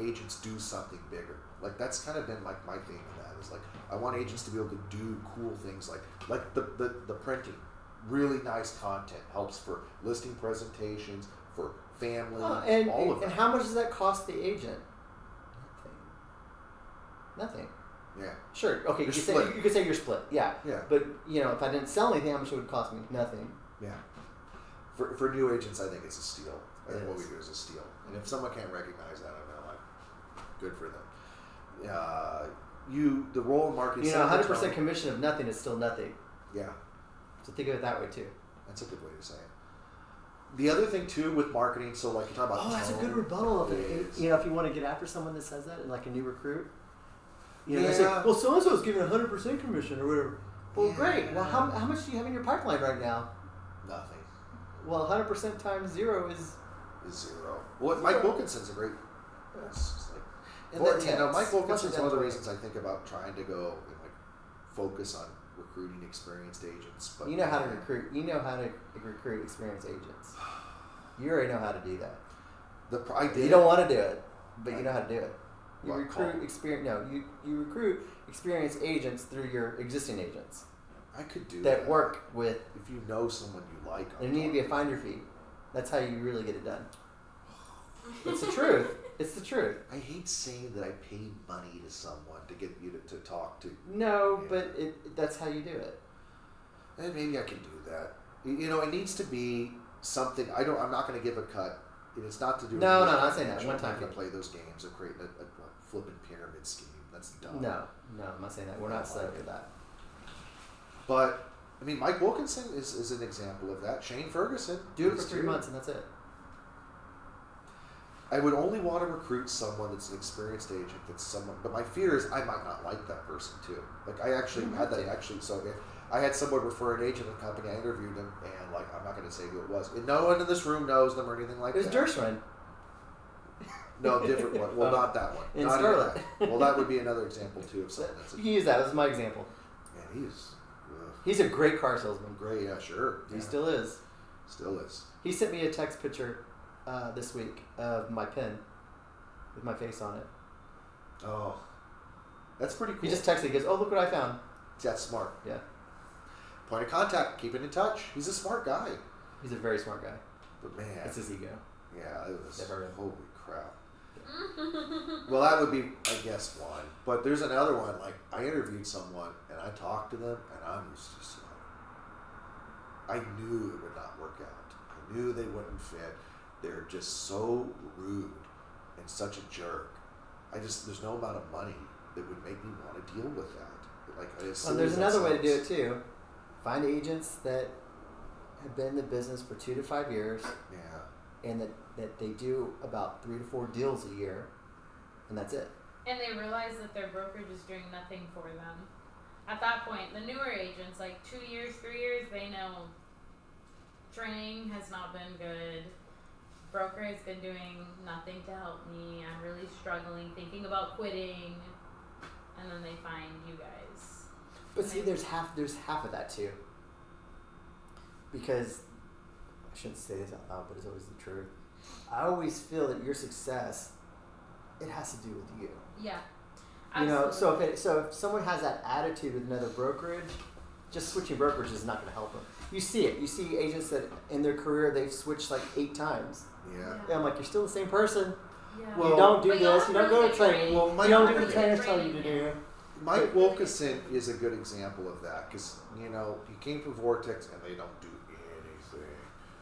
agents do something bigger. Like that's kind of been like my theme in that is like I want agents to be able to do cool things like the printing. Really nice content helps for listing presentations, for family, and all of that. and how much does that cost the agent? Nothing. Yeah. Sure. Okay. You're You could say you're split. Yeah. Yeah. But if I didn't sell anything, how much it would cost me? Nothing. Yeah. For new agents, I think it's a steal. I think It what we is. do is a steal. And if someone can't recognize that, I'm like, good for them. The role of marketing. 100% commission of nothing is still nothing. Yeah, So think of it that way too. that's a good way to say it. The other thing too with marketing, so like you talk about. Oh, that's a tone, good rebuttal. it is. If you want to get after someone that says that, and like a new recruit, they Yeah. say, well, so and so is giving 100% commission or whatever. Well, Yeah. great. Well, how much do you have in your pipeline right now? Nothing Well, 100% times 0 is is zero. Well, Mike Wilkinson's a great. It's just like, And then, Mike Wilkinson's one of the that's- reasons I think about trying to go and like focus on recruiting experienced agents. But you know how to recruit. You know how to recruit experienced agents. You already know how to do that. I did. You don't want to do it, but you know how to do it. You What, recruit call? experience. No, you recruit experienced agents through your existing agents I could do that work with. If you know someone you like, There need to be a finder fee. That's how you really get it done. It's the truth. It's the truth. I hate saying that I paid money to someone to get you to talk to. No, Yeah. but that's how you do it. And maybe I can do that. It needs to be something. I'm not going to give a cut. It's not to do. No, with no, not saying that. financial. One I'm time not going fee. to play those games of creating a flipping pyramid scheme. That's dumb. No, I'm not saying that. We're not set up for that. But I mean, Mike Wilkinson is an example of that. Shane Ferguson. Do it is for 3 too. months and that's it. I would only want to recruit someone that's an experienced agent. That's someone, but my fear is I might not like that person too. Like I actually had that actually. So if I had someone refer an agent to the company, I interviewed him, and like I'm not going to say who it was. And no one in this room knows them or anything like It was that. Dershwin. No, different one. Well, not that one. In Not even Scarlet. that. Well, that would be another example too of someone that's. You can use that as my example. Man, he's He's a great car salesman. great. Yeah, sure. He Yeah. still is. Still is. He sent me a text picture this week of my pen with my face on it. Oh, that's pretty cool. He just texted. He goes, "Oh, look what I found." That's smart. Yeah, Point of contact. Keep it in touch. He's a smart guy. he's a very smart guy. But man, It's his ego. yeah, it was. Never. Holy crap. Well, that would be, I guess, one. But there's another one. Like I interviewed someone and I talked to them, and I was just like, I knew it would not work out. I knew they wouldn't fit. They're just so rude and such a jerk. There's no amount of money that would make me want to deal with that. Like, as Well, silly there's as that another way to do it sounds. too. Find agents that have been in the business for 2 to 5 years, Yeah. and that they do about 3 to 4 deals a year, and that's it. And they realize that their brokerage is doing nothing for them. At that point, the newer agents, like 2 years, 3 years, they know training has not been good. Broker has been doing nothing to help me. I'm really struggling, thinking about quitting. And then they find you guys. But see, there's half of that too. Because I shouldn't say this out loud, but it's always the truth. I always feel that your success, it has to do with you. Yeah. You know, Absolutely. so if someone has that attitude with another brokerage, just switching brokerage is not going to help them. You see it. You see agents that in their career they've switched like 8 times. Yeah. And I'm like, you're still the same person. Yeah. Well, you don't do but you this. don't You don't go really to get training. trained. Well, You Mike don't don't do what really the trainers get tell you to training, do. Mike Wilkinson is a good example of that because he came from Vortex and they don't do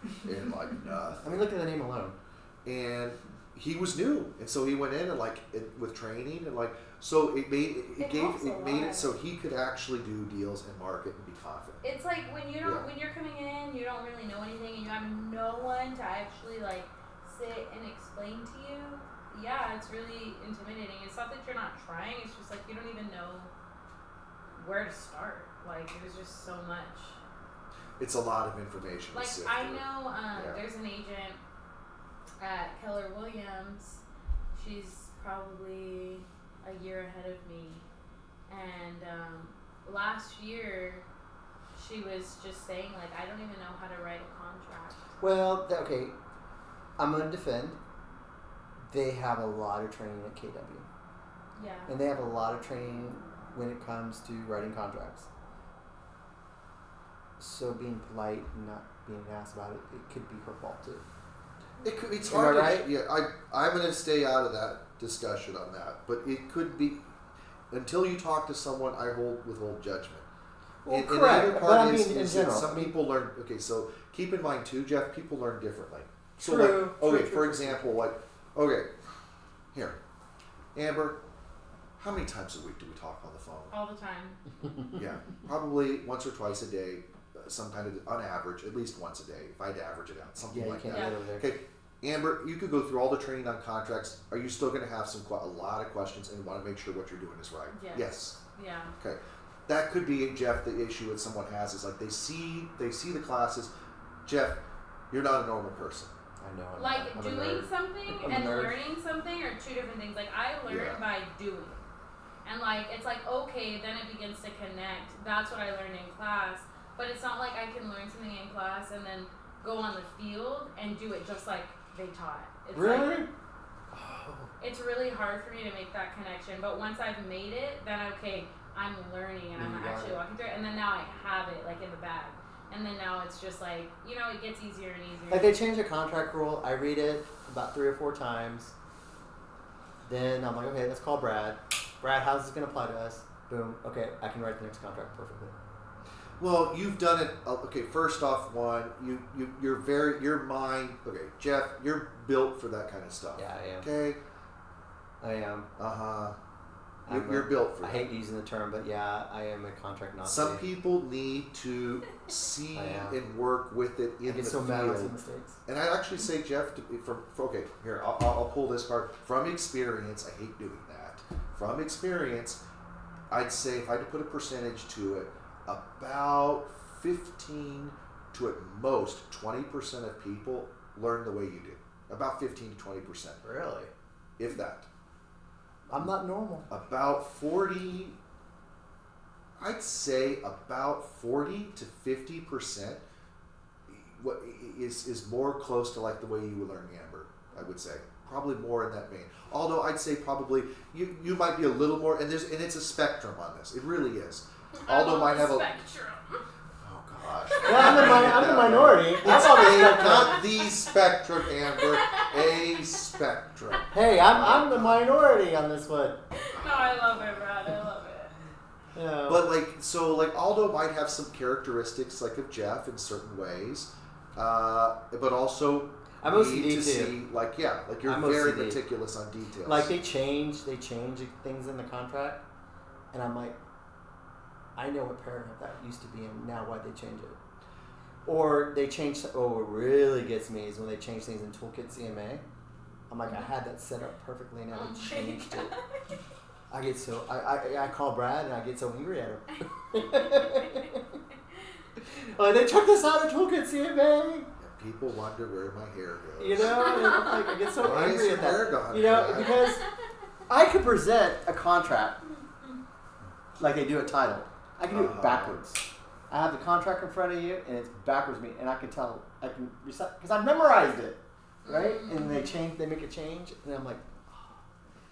anything and like nothing. I mean, look at the name alone. And he was new, and so he went in and with training and so it helps a made it lot. so he could actually do deals and market and be confident. It's like when you don't Yeah. when you're coming in, you don't really know anything, and you have no one to actually like sit and explain to you. Yeah, it's really intimidating. It's not that you're not trying; it's just like you don't even know where to start. Like there's just so much. It's a lot of information. Like to sift I through. know Yeah. there's an agent at Keller Williams. She's probably a year ahead of me, and last year she was just saying like I don't even know how to write a contract. Well, okay, I'm going to defend. They have a lot of training at KW. Yeah. And they have a lot of training when it comes to writing contracts. So being polite and not being an ass about it, it could be her fault too. It's Am I hard. right? I'm going to stay out of that discussion on that, but it could be until you talk to someone. I withhold judgment. Well, And correct. the other But part I mean, is in that general. some people learn. Okay, so keep in mind too, Jeff. People learn differently. So True, okay, true, for true, example, okay, here, Amber, how many times a week do we talk on the phone? All the time. Yeah, probably once or twice a day. Some kind of on average, at least once a day. If I'd average it out, something Yeah, you like can't that. live over there. Okay, Amber, you could go through all the training on contracts. Are you still going to have a lot of questions and want to make sure what you're doing is right? Yes. Yeah. Okay, that could be Jeff. The issue that someone has is like they see the classes. Jeff, you're not a normal person. I know. Like I'm a doing nerd. something I'm a and nerd. learning something are two different things. Like I learn Yeah. by doing. And like it's like okay, then it begins to connect. That's what I learned in class. But it's not like I can learn something in class and then go on the field and do it just like they taught. It's Really? like, it's really hard for me to make that connection. But once I've made it, then okay, I'm learning and I'm You got actually it. walking through it, and then now I have it like in the bag. And then now it's just like, it gets easier and easier. Like they changed the contract rule. I read it about 3 or 4 times. Then I'm like, okay, let's call Brad. Brad, how's this going to apply to us? Boom. Okay, I can write the next contract perfectly. Well, you've done it. Okay, first off, your mind. Okay, Jeff, you're built for that kind of stuff. Yeah, I am. Okay. I am. You're built for I that. hate using the term, but yeah, I am a contract Nazi. Some people need to see I am. and work with it I in get the so mad when I see field. mistakes. And I actually say, Jeff, okay, here, I'll pull this card. From experience, I hate doing that. From experience, I'd say if I had to put a percentage to it, about 15 to at most 20% of people learn the way you do. About 15 to 20%, Really? if that. I'm not normal. About 40, I'd say about 40 to 50% what is more close to like the way you would learn Amber, I would say. Probably more in that vein. Although I'd say probably you might be a little more, and it's a spectrum on this. It really is. Although might have a spectrum. oh gosh. Well, I'm the minority. It's not the spectrum, Amber. A spectrum. Hey, I'm the minority on this one. No, I love it, Brad. I love it. Yeah. But Aldo might have some characteristics like of Jeff in certain ways, but also I'm need OCD to too. see you're I'm very OCD. meticulous on details. Like they change things in the contract, and I'm like, I know what paragraph that used to be in. Now why'd they change it? Or they change. Oh, what really gets me is when they change things in Toolkit CMA. I'm like, I had that set up perfectly, and now Oh they my changed it. I get so I call Brad and I get so angry at him. Like, they took this out of toolkit CMA. And people wonder where my hair goes. You know, and like, I get so Why is angry your at hair that. gone, You know, Brad? because I could present a contract like they do a title. I can do it backwards. I have the contract in front of you, and it's backwards me, and I can tell, I can recite because I've memorized it, right? And they make a change, and I'm like, oh.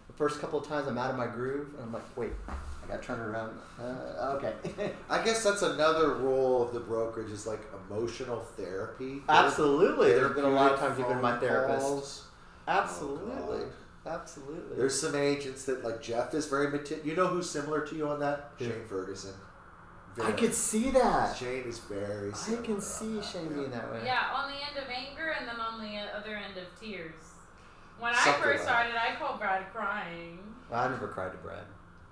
The first couple of times I'm out of my groove, and I'm like, wait, I got to turn it around. Okay. I guess that's another role of the brokerage is like emotional therapy. Absolutely. There's been a lot of Therapeutic times you've been my phone therapist. calls. Absolutely. Oh, God. Absolutely. There's some agents that like Jeff is very you know who's similar to you on that? Who? Shane Ferguson. I could see that. Shane is very I similar can on see that, Shane yeah. being that way. Yeah, on the end of anger and then on the other end of tears. When Something I first like started, I called Brad crying. Well, I never cried to Brad.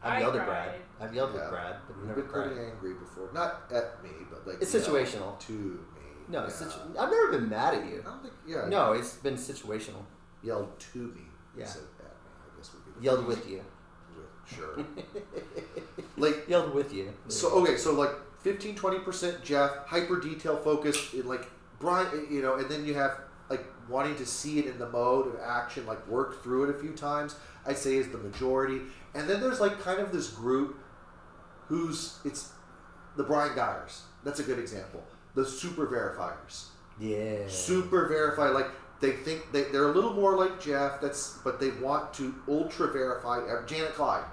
I've I yelled at cried. Brad. I've yelled Yeah. at Brad, but You've never been cried. pretty angry before. Not at me, but like It's you know, situational. to me. No, yeah. it's I've never been mad at you. I don't think yeah. No, it's been situational. Yelled to me. Yeah. Instead of at me, I guess would be the Yelled with you. Sure. Like Yelled with you. so okay, so like 15-20% Jeff, hyper detail focused in like Brian, you know, and then you have like wanting to see it in the mode of action, like work through it a few times, I'd say is the majority. And then there's like kind of this group it's the Brian Geyers. That's a good example. The super verifiers. Yeah. Super verify, like they think they're a little more like Jeff, but they want to ultra verify Janet Clyde.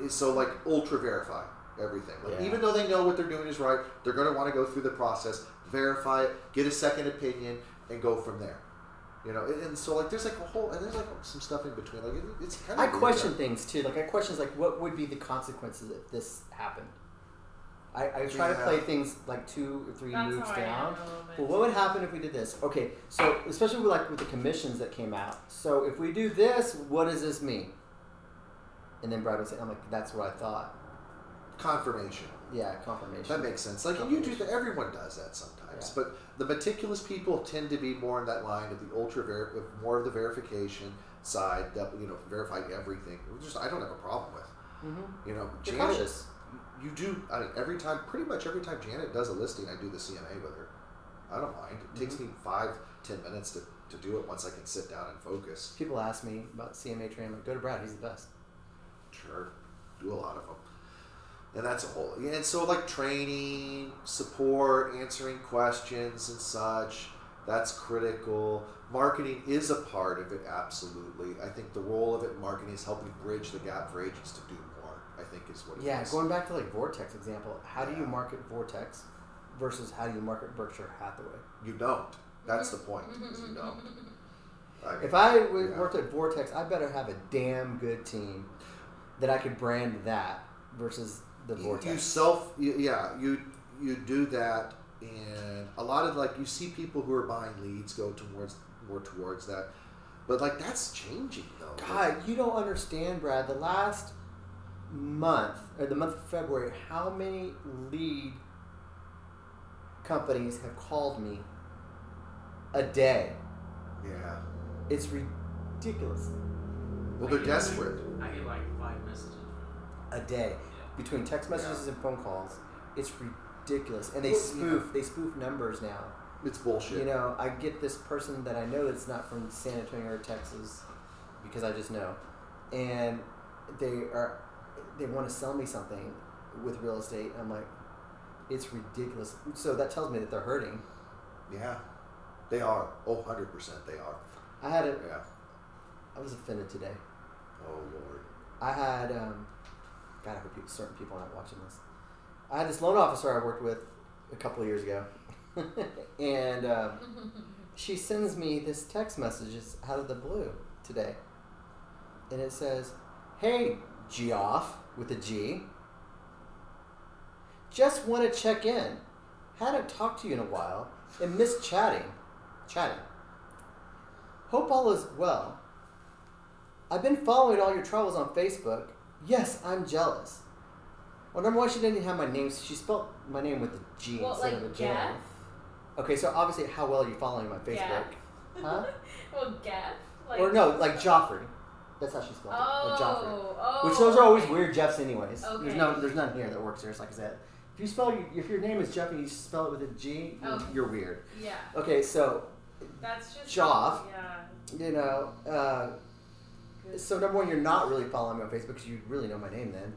So like ultra verify everything. Like Yeah. even though they know what they're doing is right, they're gonna want to go through the process, verify it, get a second opinion, and go from there. You know, and so like there's like there's like some stuff in between. Like it's kind of. I question things too. Like I question like what would be the consequences if this happened. I try to Yeah. play things like 2 or 3 That's moves how I am down. a little bit. Well, what would happen if we did this? Okay, so especially with the commissions that came out. So if we do this, what does this mean? And then Brad would say, I'm like, that's what I thought. Confirmation. Yeah, confirmation. That makes sense. Like and you do that. Everyone does that sometimes, Yeah. but the meticulous people tend to be more in that line of the more of the verification side. That verify everything. I don't have a problem with. Mm-hmm. You know, You're Janet, cautious. you do. I mean, pretty much every time Janet does a listing, I do the CMA with her. I don't mind. It takes me 5-10 minutes to do it once I can sit down and focus. People ask me about CMA training. I'm like, go to Brad. He's the best. Sure, do a lot of them. And that's a whole. And so like training, support, answering questions and such, that's critical. Marketing is a part of it, absolutely. I think the role of it in marketing is helping bridge the gap for agents to do more, I think is what it is. Yeah, going back to like Vortex example, how do you Yeah. market Vortex versus how do you market Berkshire Hathaway? You don't. That's the point, is you don't. If I Yeah. worked at Vortex, I better have a damn good team that I could brand that versus the Vortex. You do that, and a lot of like you see people who are buying leads go more towards that, but like that's changing though. God, you don't understand, Brad. The last month, or the month of February, how many lead companies have called me a day? Yeah. It's ridiculous. Well, they're desperate. I get like 5 messages. A day. Yeah. Between text messages and phone calls. It's ridiculous. And they Well, spoof numbers now. It's bullshit. You know, I get this person that I know that's not from San Antonio or Texas because I just know. And they want to sell me something with real estate. I'm like, it's ridiculous. So that tells me that they're hurting. Yeah, they are. Oh, 100% they are. Yeah. I was offended today. Oh Lord. I had, God, I hope certain people aren't watching this. I had this loan officer I worked with a couple of years ago. And she sends me this text messages out of the blue today. And it says, "Hey, Geoff," with a G. "Just want to check in. Hadn't talked to you in a while and missed chatting. Hope all is well. I've been following all your travels on Facebook. Yes, I'm jealous." Well, number one, she didn't have my name. She spelled my name with a G Well, instead like of a J. Jeff? Okay, so obviously, how well are you following my Facebook? Jeff. Huh? Well, Jeff. Like, Or no, like Joffrey. That's how she spelled it. Like Joffrey. Oh. Which those are always weird Jeffs anyways. Okay. There's none here that works here. It's like I said. If your name is Jeff and you spell it with a G, you're weird. Yeah. Okay, so That's just Joff. Yeah. you know, so number one, you're not really following me on Facebook because you really know my name then.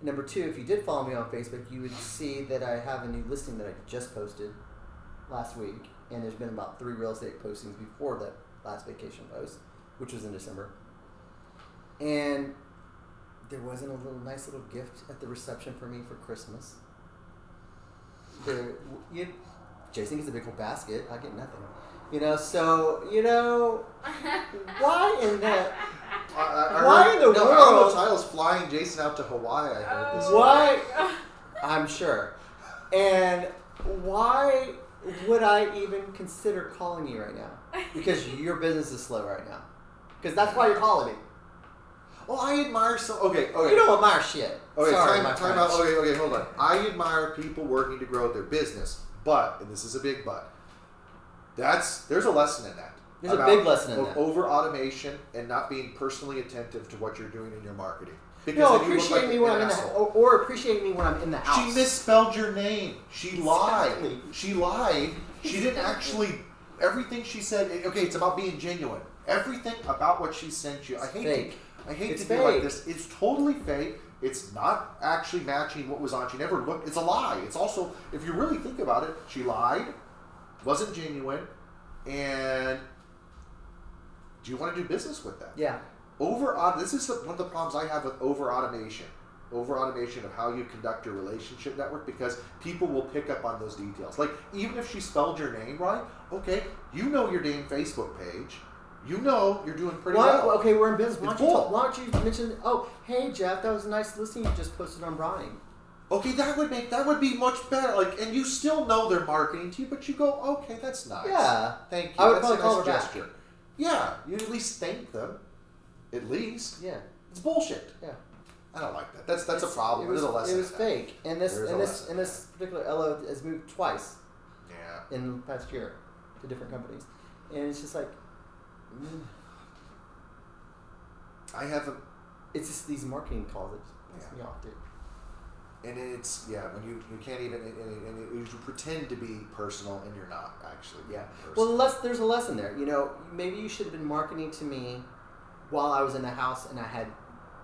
Number two, if you did follow me on Facebook, you would see that I have a new listing that I just posted last week, and there's been about 3 real estate postings before that last vacation post, which was in December. And there wasn't a nice little gift at the reception for me for Christmas. Jason gets a big old basket. I get nothing. So why in the why in the world? I was flying Jason out to Hawaii. I heard this. Why? I'm sure. And why would I even consider calling you right now? Because your business is slow right now. Because that's why you're calling me. Well, I admire some. Okay. You don't admire shit. Okay, Sorry, time out. Okay, hold on. I admire people working to grow their business, but, and this is a big but, there's a lesson in that. There's a big lesson in that. Over automation and not being personally attentive to what you're doing in your marketing. No, appreciate me when I'm in the or appreciate me when I'm in the house. She misspelled your name. She lied. Exactly. She lied. She didn't actually. Everything she said. Okay, it's about being genuine. Everything about what she sent you. I hate to be like this. It's totally fake. It's not actually matching what was on. She never looked. It's a lie. It's also, if you really think about it, she lied, wasn't genuine, and do you want to do business with that? Yeah. This is one of the problems I have with over-automation of how you conduct your relationship network, because people will pick up on those details. Like, even if she spelled your name right, okay, you know your damn Facebook page. You know you're doing pretty well. Okay, we're in business. Why don't you mention? Oh, hey Jeff, that was a nice listing you just posted on Brine. Okay, that would be much better. Like, and you still know they're marketing to you, but you go, okay, that's nice. Yeah, thank you. I would that's probably a call nice her gesture. back. Yeah, you at least thank them. At least. Yeah. It's bullshit. Yeah. I don't like that. That's a problem. There's a lesson. It was fake, and this particular LO has moved twice. Yeah. In the past year, to different companies, and it's just like. I haven't. It's just these marketing calls that just piss me off, dude. And it's when you can't even and you pretend to be personal and you're not actually. Yeah. Personal. Well, there's a lesson there. Maybe you should have been marketing to me while I was in the house and I had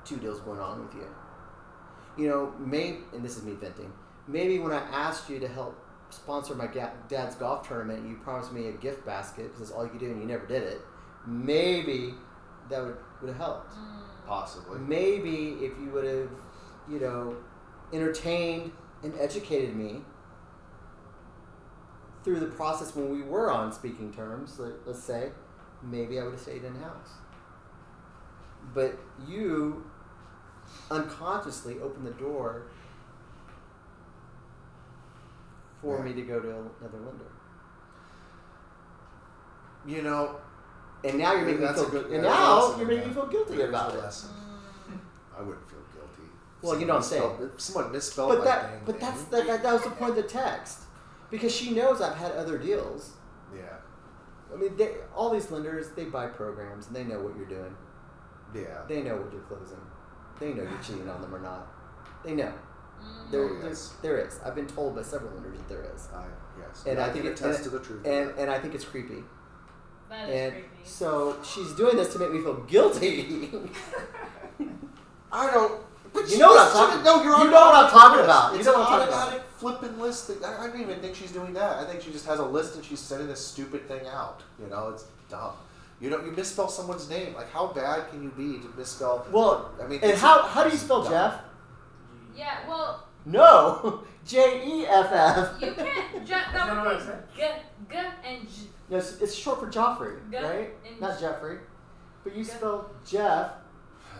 2 deals going on with you. Maybe, and this is me venting. Maybe when I asked you to help sponsor my dad's golf tournament, you promised me a gift basket because that's all you could do and you never did it. Maybe that would have helped. Possibly. Maybe if you would have, entertained and educated me through the process when we were on speaking terms, let's say, maybe I would have stayed in house. But you unconsciously opened the door for me to go to another lender. And now you're making me feel guilty about it. I wouldn't feel guilty. Well, you know what I'm saying. If someone misspelled my name. But that was the point of the text. Because she knows I've had other deals. Yeah. I mean, all these lenders, they buy programs and they know what you're doing. Yeah. They know what you're closing. They know you're cheating on them or not. They know. There is. I've been told by several lenders that there is. Yes. And I think it attests to the truth. And I think it's creepy. That is creepy. So she's doing this to make me feel guilty. I don't. But you know what I'm talking about. No, you're on. You know what I'm talking about. It's you know an what I'm talking about. automatic flipping list. I don't even think she's doing that. I think she just has a list and she's sending this stupid thing out. It's dumb. You misspell someone's name. Like, how bad can you be to misspell? Well, I mean, and how do you spell dumb. Jeff? Yeah, well. No, Jeff. You can't. That would be G and J. No, it's short for Joffrey, right? Not Jeffrey. But you spell Jeff.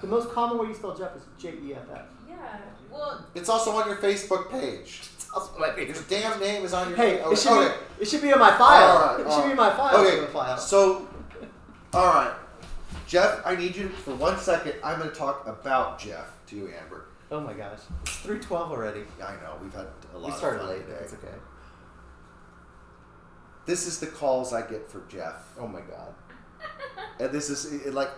The most common way you spell Jeff is Jeff. Yeah. Well. It's also on your Facebook page. It's also on my page. Your damn name is on your. Hey, page. it should be in my file. Right, it should be in my file. Okay. So, all right, Jeff. I need you for 1 second. I'm going to talk about Jeff to you, Amber. Oh my gosh, it's 3:12 already. I know we've had a lot. We started of fun late. today. It's okay. This is the calls I get for Jeff. Oh my god. And this is like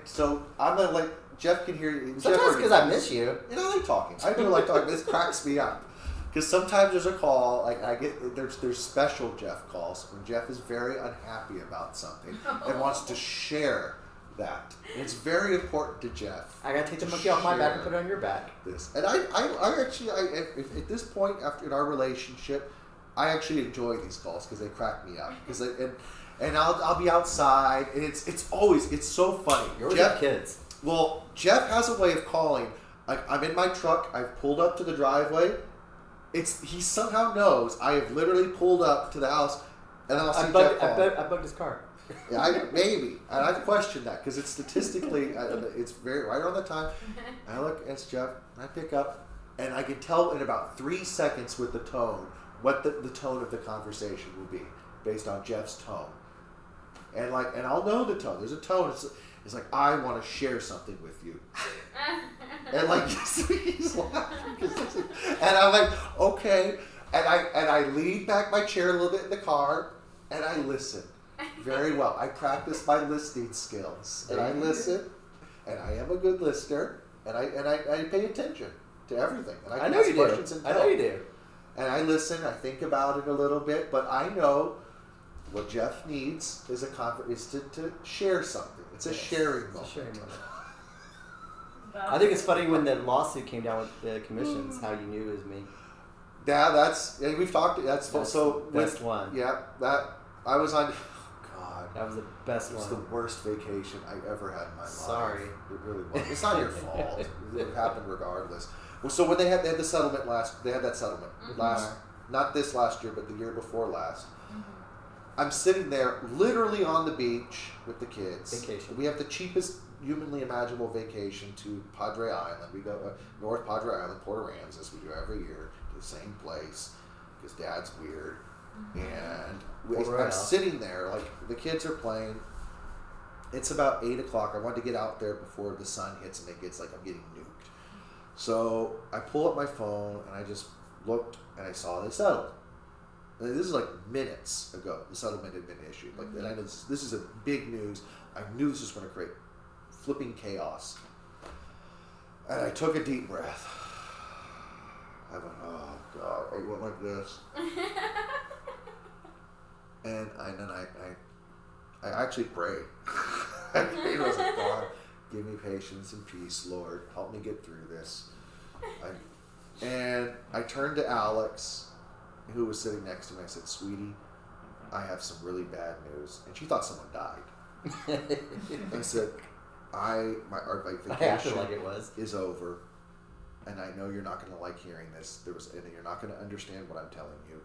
so I'm gonna like Jeff can hear you. Sometimes because I miss you. You know, I like talking. I do like talking. This cracks me up because sometimes there's a call. Like I get there's special Jeff calls when Jeff is very unhappy about something and wants to share that. And it's very important to Jeff. I gotta take the monkey off my back and put it on your back. This and I actually if at this point after in our relationship, I actually enjoy these calls because they crack me up because and I'll be outside and it's always so funny. You're with Jeff, your kids. Well, Jeff has a way of calling. Like I'm in my truck. I've pulled up to the driveway. He somehow knows I have literally pulled up to the house, and I'll see Jeff calling. I bugged his car. Yeah, maybe, and I've questioned that because it's statistically, it's very right on the time. I look, it's Jeff. I pick up, and I can tell in about 3 seconds with the tone what the tone of the conversation will be based on Jeff's tone, and I'll know the tone. There's a tone. It's like I want to share something with you, and like he's laughing, and I'm like okay, and I lean back my chair a little bit in the car, and I listen very well. I practice my listening skills, and I listen, and I am a good listener, and I pay attention to everything, and I know you do. I know you do. And I listen. I think about it a little bit, but I know what Jeff needs is to share something. It's a sharing moment. It's a sharing moment. I think it's funny when the lawsuit came down with the commissions, how you knew it was me. Yeah, we've talked. That's so best one. Yeah, that I was on. God, that was the best one. It was the worst vacation I ever had in my life. Sorry, it really was. It's not your fault. It happened regardless. Well, so when they had the settlement they had that settlement not this last year, but the year before last. I'm sitting there literally on the beach with the kids. Vacation. We have the cheapest humanly imaginable vacation to Padre Island. We go North Padre Island, Port Aransas, we do every year to the same place because Dad's weird. And I'm sitting there, like the kids are playing. It's about 8 o'clock. I wanted to get out there before the sun hits and it gets like I'm getting nuked. So I pull up my phone and I just looked and I saw they settled. And this is like minutes ago. The settlement had been issued. Like, and I know this is a big news. I knew this was going to create flipping chaos. And I took a deep breath. I went, oh God, I went like this. and then I actually prayed. I prayed. I was like, God, give me patience and peace, Lord. Help me get through this. And I turned to Alex, who was sitting next to me. I said, sweetie, I have some really bad news. And she thought someone died. I said, our vacation like it was. is over. And I know you're not going to like hearing this. And you're not going to understand what I'm telling you.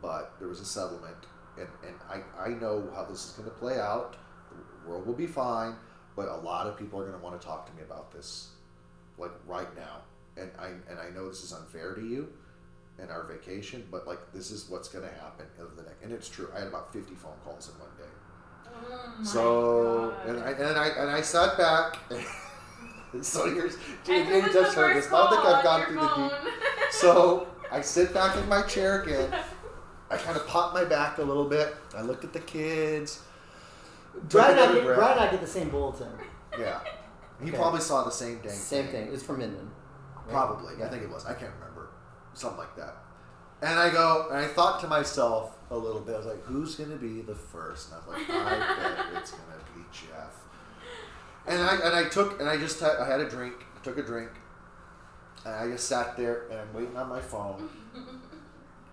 But there was a settlement. And I know how this is going to play out. The world will be fine. But a lot of people are going to want to talk to me about this. Like right now. And I know this is unfair to you and our vacation, but like this is what's going to happen over the next. And it's true. I had about 50 phone calls in one day. Oh my God. and I sat back. So you just heard this. I don't think I've gone through the deep. So I sit back in my chair again. I kind of pop my back a little bit. I looked at the kids. Brad and I get the same bulletin. Yeah. He probably saw the same thing. Same thing. It was from Minden. Probably. Yeah. I think it was. I can't remember. Something like that. And I thought to myself a little bit. I was like, who's going to be the first? And I was like, I bet it's going to be Jeff. And I had a drink. I took a drink. And I just sat there and I'm waiting on my phone.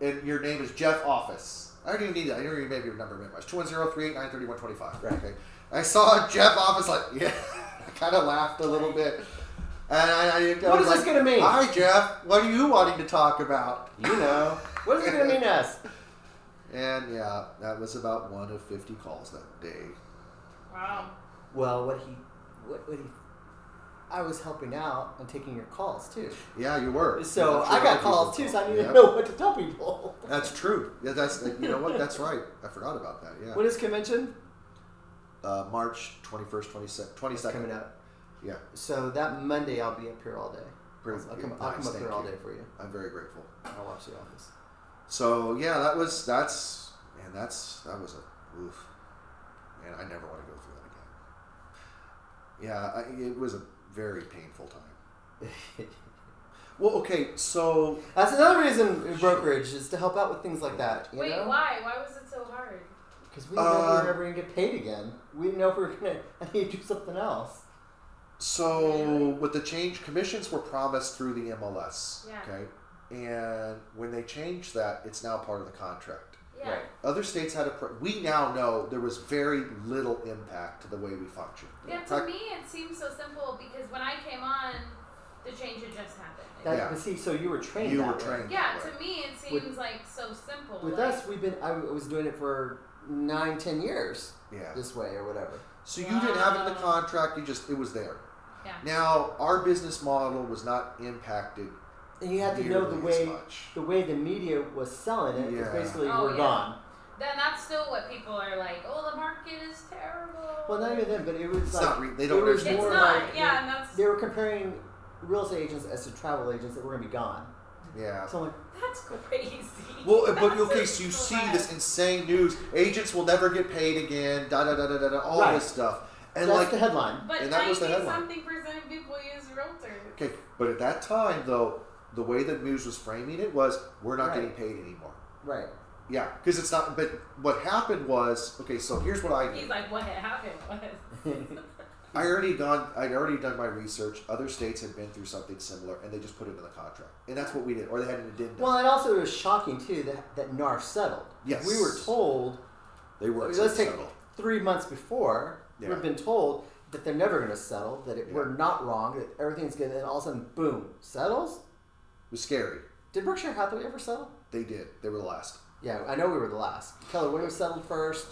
And your name is Jeff Office. I don't even need that. I don't even remember your number memorized. 210-389-3125. Right. Okay. I saw Jeff Office like, yeah. I kind of laughed a little bit. And what is this going to mean? Hi, Jeff. What are you wanting to talk about? You know. What is it going to mean to us? And yeah, that was about one of 50 calls that day. Wow. Well, I was helping out and taking your calls too. Yeah, you were. So I got calls too, so I need to know what to tell people. That's true. Yeah, you know what? That's right. I forgot about that. Yeah. When is convention? March 21st, 22nd. Coming up. Yeah. So that Monday I'll be up here all day. I'll come up Thank here all day for you. I'm very grateful. I'll watch The Office. So yeah, that was a oof. and I never want to go through that again. Yeah, it was a very painful time. Well, okay, so That's another reason in brokerage is to help out with things like that. You Wait, know? why? Why was it so hard? Because we didn't know if we were ever going to get paid again. We didn't know if we were going to. I need to do something else. So with the change, commissions were promised through the MLS. Yeah. Okay, and when they changed that, it's now part of the contract. Yeah. Right. Other states had we now know there was very little impact to the way we function. Yeah, to me it seems so simple because when I came on, the change had just happened. That, Yeah. But see, so you were trained. You that were way. trained. Yeah, that way. to me it seems like so simple. With like, us, I was doing it for 9-10 years Yeah. this way or whatever. So you didn't have it in the contract. It was there. Yeah. Now our business model was not impacted. And you had to know nearly as much. the way the media was selling it. Yeah. It's basically Oh, we're yeah. gone. Then that's still what people are like. Oh, the market is terrible. Well, not even then, but it was It's like not. They don't. it was It's more not. like Yeah, and that's they were comparing real estate agents as to travel agents that were going to be gone. Yeah. So I'm like, that's crazy. Well, but That's okay, so you see bad. this insane news. Agents will never get paid again. Da da da da da da. All Right. this stuff. And that's like, the headline. But and that was the headline. something% of people use realtors. okay, but at that time though, the way the news was framing it was, we're not Right. getting paid anymore. Right. Yeah, because it's not. But what happened was, okay, so here's what I He's did. like, what happened was. I'd already done my research. Other states had been through something similar, and they just put it in the contract, and that's what we did. Or they had an addendum. Well, and also it was shocking too that NAR settled. Yes. We were told. they weren't Let's take settled. 3 months before. Yeah. We've been told that they're never going to settle. That Yeah. we're not wrong. That everything's good. And all of a sudden, boom, settles. It was scary. Did Berkshire Hathaway ever settle? They did. They were the last. Yeah, I know we were the last. Keller Williams settled first,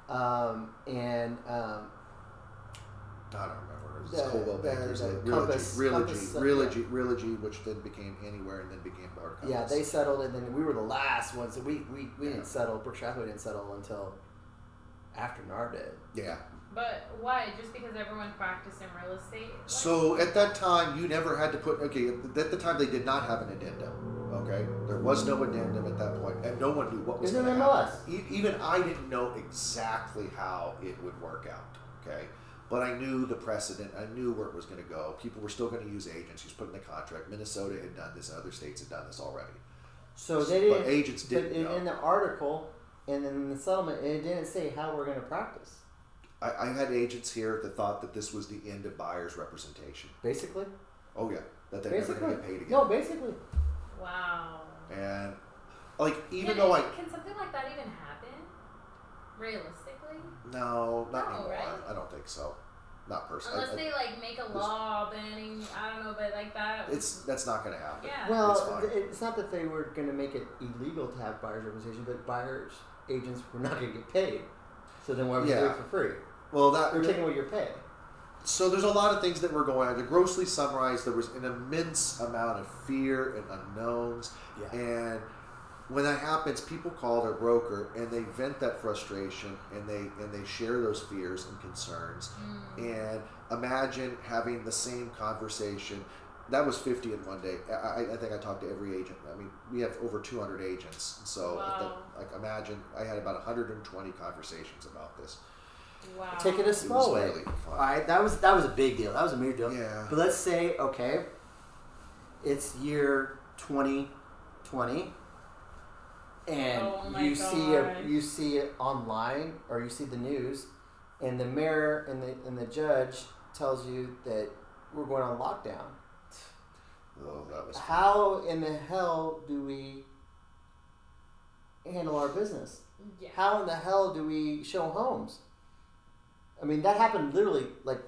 and I don't remember. It was The- Coldwell the- Bankers, the Realogy, Compass, Realogy, which then became Anywhere, and then became Bar Compass. yeah, they settled, and then we were the last ones. So we Yeah. didn't settle. Berkshire Hathaway didn't settle until after NAR did. Yeah. But why? Just because everyone practiced in real estate? Like, So at that time, you never had to put. Okay, at the time they did not have an addendum. Okay, there was no addendum at that point, and no one knew what was Isn't going it to MLS? happen. Even I didn't know exactly how it would work out. Okay, but I knew the precedent. I knew where it was going to go. People were still going to use agents. He was put in the contract. Minnesota had done this, and other states had done this already. So they didn't. But agents didn't But know. in the article and in the settlement, it didn't say how we're going to practice. I had agents here that thought that this was the end of buyer's representation. Basically. Oh yeah, that they're never Basically. going to get paid again. No, basically. Wow. And like even Can though can something like that even happen? Realistically? no, not No, anymore. right? I don't think so. Not personally. Unless they like make a law banning, I don't know, but like that. That's not going to happen. Yeah. It's Well, fine. it's not that they were going to make it illegal to have buyer's representation, but buyers agents were not going to get paid. So then why would you do Yeah. it for free? Well, They're taking away your pay. so there's a lot of things that were going on. To grossly summarize, there was an immense amount of fear and unknowns. Yeah. And when that happens, people call their broker and they vent that frustration and they share those fears and concerns. And imagine having the same conversation. That was 50 in one day. I think I talked to every agent. I mean, we have over 200 agents. So Wow. like imagine I had about 120 conversations about this. Wow. Take it a It small was way. really fun. All right, that was a big deal. That was a major deal. Yeah. But let's say, okay, it's year 2020, and Oh my you gosh. see it online or you see the news, and the mayor and the judge tells you that we're going on lockdown. Oh, that was fun. How in the hell do we handle our business? Yeah. How in the hell do we show homes? I mean, that happened literally like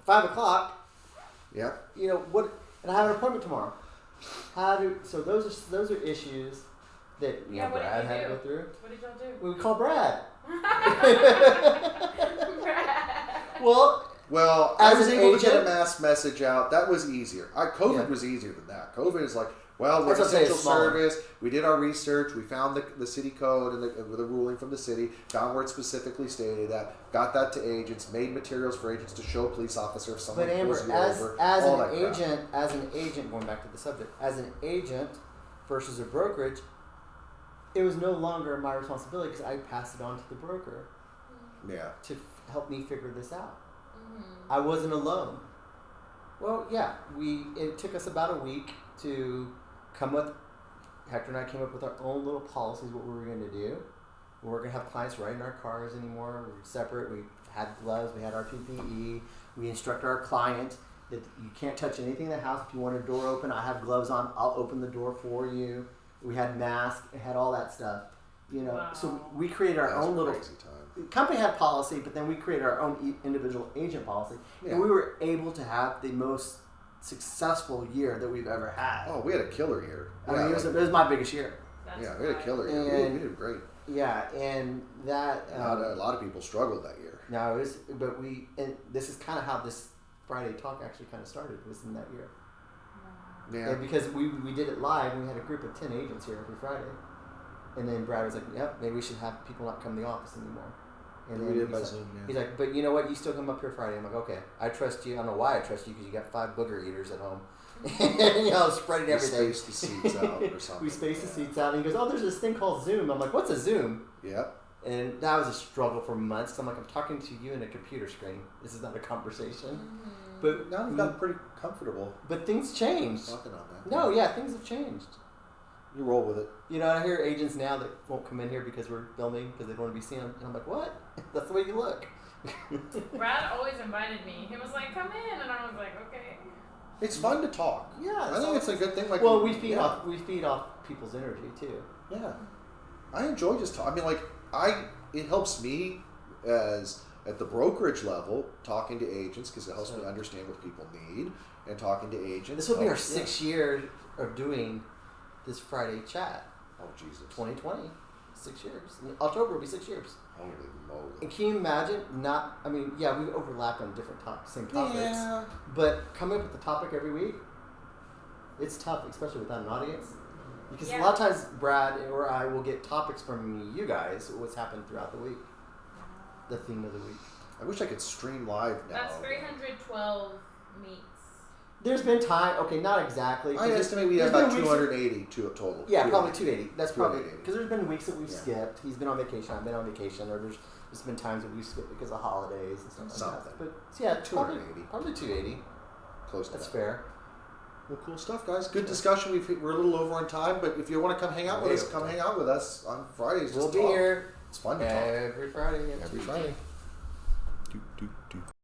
5 o'clock. Yeah. You know what? And I have an appointment tomorrow. So those are issues that Yeah, what did Brad you had to do? go through. What did y'all do? We call Brad. Brad. Well, I as was an able to get a agent- mass message out. That was easier. COVID Yeah. was easier than that. COVID is like, well, we're That's what I'm saying, essential it's smaller. service. We did our research. We found the city code and the ruling from the city. Found where it specifically stated that. Got that to agents. Made materials for agents to show police officer if someone But Amber, pulls you as over. as all an that crap. agent, going back to the subject, as an agent versus a brokerage, it was no longer my responsibility because I passed it on to the broker. Yeah. to help me figure this out. Mm-hmm. I wasn't alone. Well, yeah, it took us about a week to come with. Hector and I came up with our own little policies, what we were going to do. We weren't going to have clients riding our cars anymore. We were separate. We had gloves. We had our PPE. We instruct our client that you can't touch anything in the house. If you want a door open, I have gloves on. I'll open the door for you. We had masks. It had all that stuff. You know, Wow. so we created our That was own a little. crazy time. The company had policy, but then we created our own individual agent policy, Yeah. and we were able to have the most successful year that we've ever had. Oh, we had a killer year. I mean, it was my biggest year. That's yeah, we had a wild. killer year. And- We did great. Yeah, and that. A lot of people struggled that year. No, it was, but and this is kind of how this Friday talk actually kind of started. Was in that year. Yeah. And because we did it live, and we had a group of 10 agents here every Friday, and then Brad was like, "Yep, maybe we should have people not come to the office anymore." And We then did he's by like, Zoom, yeah. He's like, "But you know what? You still come up here Friday." I'm like, "Okay, I trust you. I don't know why I trust you because you got 5 booger eaters at home." And, you know, spreading We everything. spaced the seats out or something. We spaced the Yeah. seats out, and he goes, "Oh, there's this thing called Zoom." I'm like, "What's a Zoom?" Yep. And that was a struggle for months. I'm like, "I'm talking to you in a computer screen. This is not a conversation." Mm-hmm. But Now we've gotten pretty comfortable but things changed. talking on that. No, yeah, things have changed. You roll with it. You know, I hear agents now that won't come in here because we're filming because they don't want to be seen. And I'm like, "What? That's the way you look." Brad always invited me. He was like, "Come in," and I was like, "Okay." It's fun to talk. Yeah, I think it's a good thing. Like, well, we feed yeah. off people's energy too. Yeah, I enjoy just talking. I mean, like it helps me as at the brokerage level talking to agents because it helps me understand what people need and talking to agents. This will be our helps- 6th year of doing this Friday chat. Oh Jesus! 2020, 6 years. In October will be 6 years. Holy moly! And can you imagine? I mean, yeah, we overlap on different same topics, Yeah. but coming up with the topic every week, it's tough, especially without an audience. Because a Yeah. lot of times, Brad or I will get topics from you guys, what's happened throughout the week, the theme of the week. I wish I could stream live now. That's 312 meets. There's been time, okay, not exactly. 'cause I there's- estimate we have there's about been weeks that- 280 total. Yeah, probably 280. That's probably 280. because there's been weeks that we've Yeah. skipped. He's been on vacation. I've been on vacation, or there's been times that we've skipped because of holidays and stuff like Something. that. But yeah, probably 280. 280. Close to That's that. fair. Well, cool stuff, guys. Good discussion. We're a little over on time, but if you want to come hang out with Way us, over come time. hang out with us on Fridays. We'll Just be talk. here It's fun to talk every Friday. at every 2. Friday.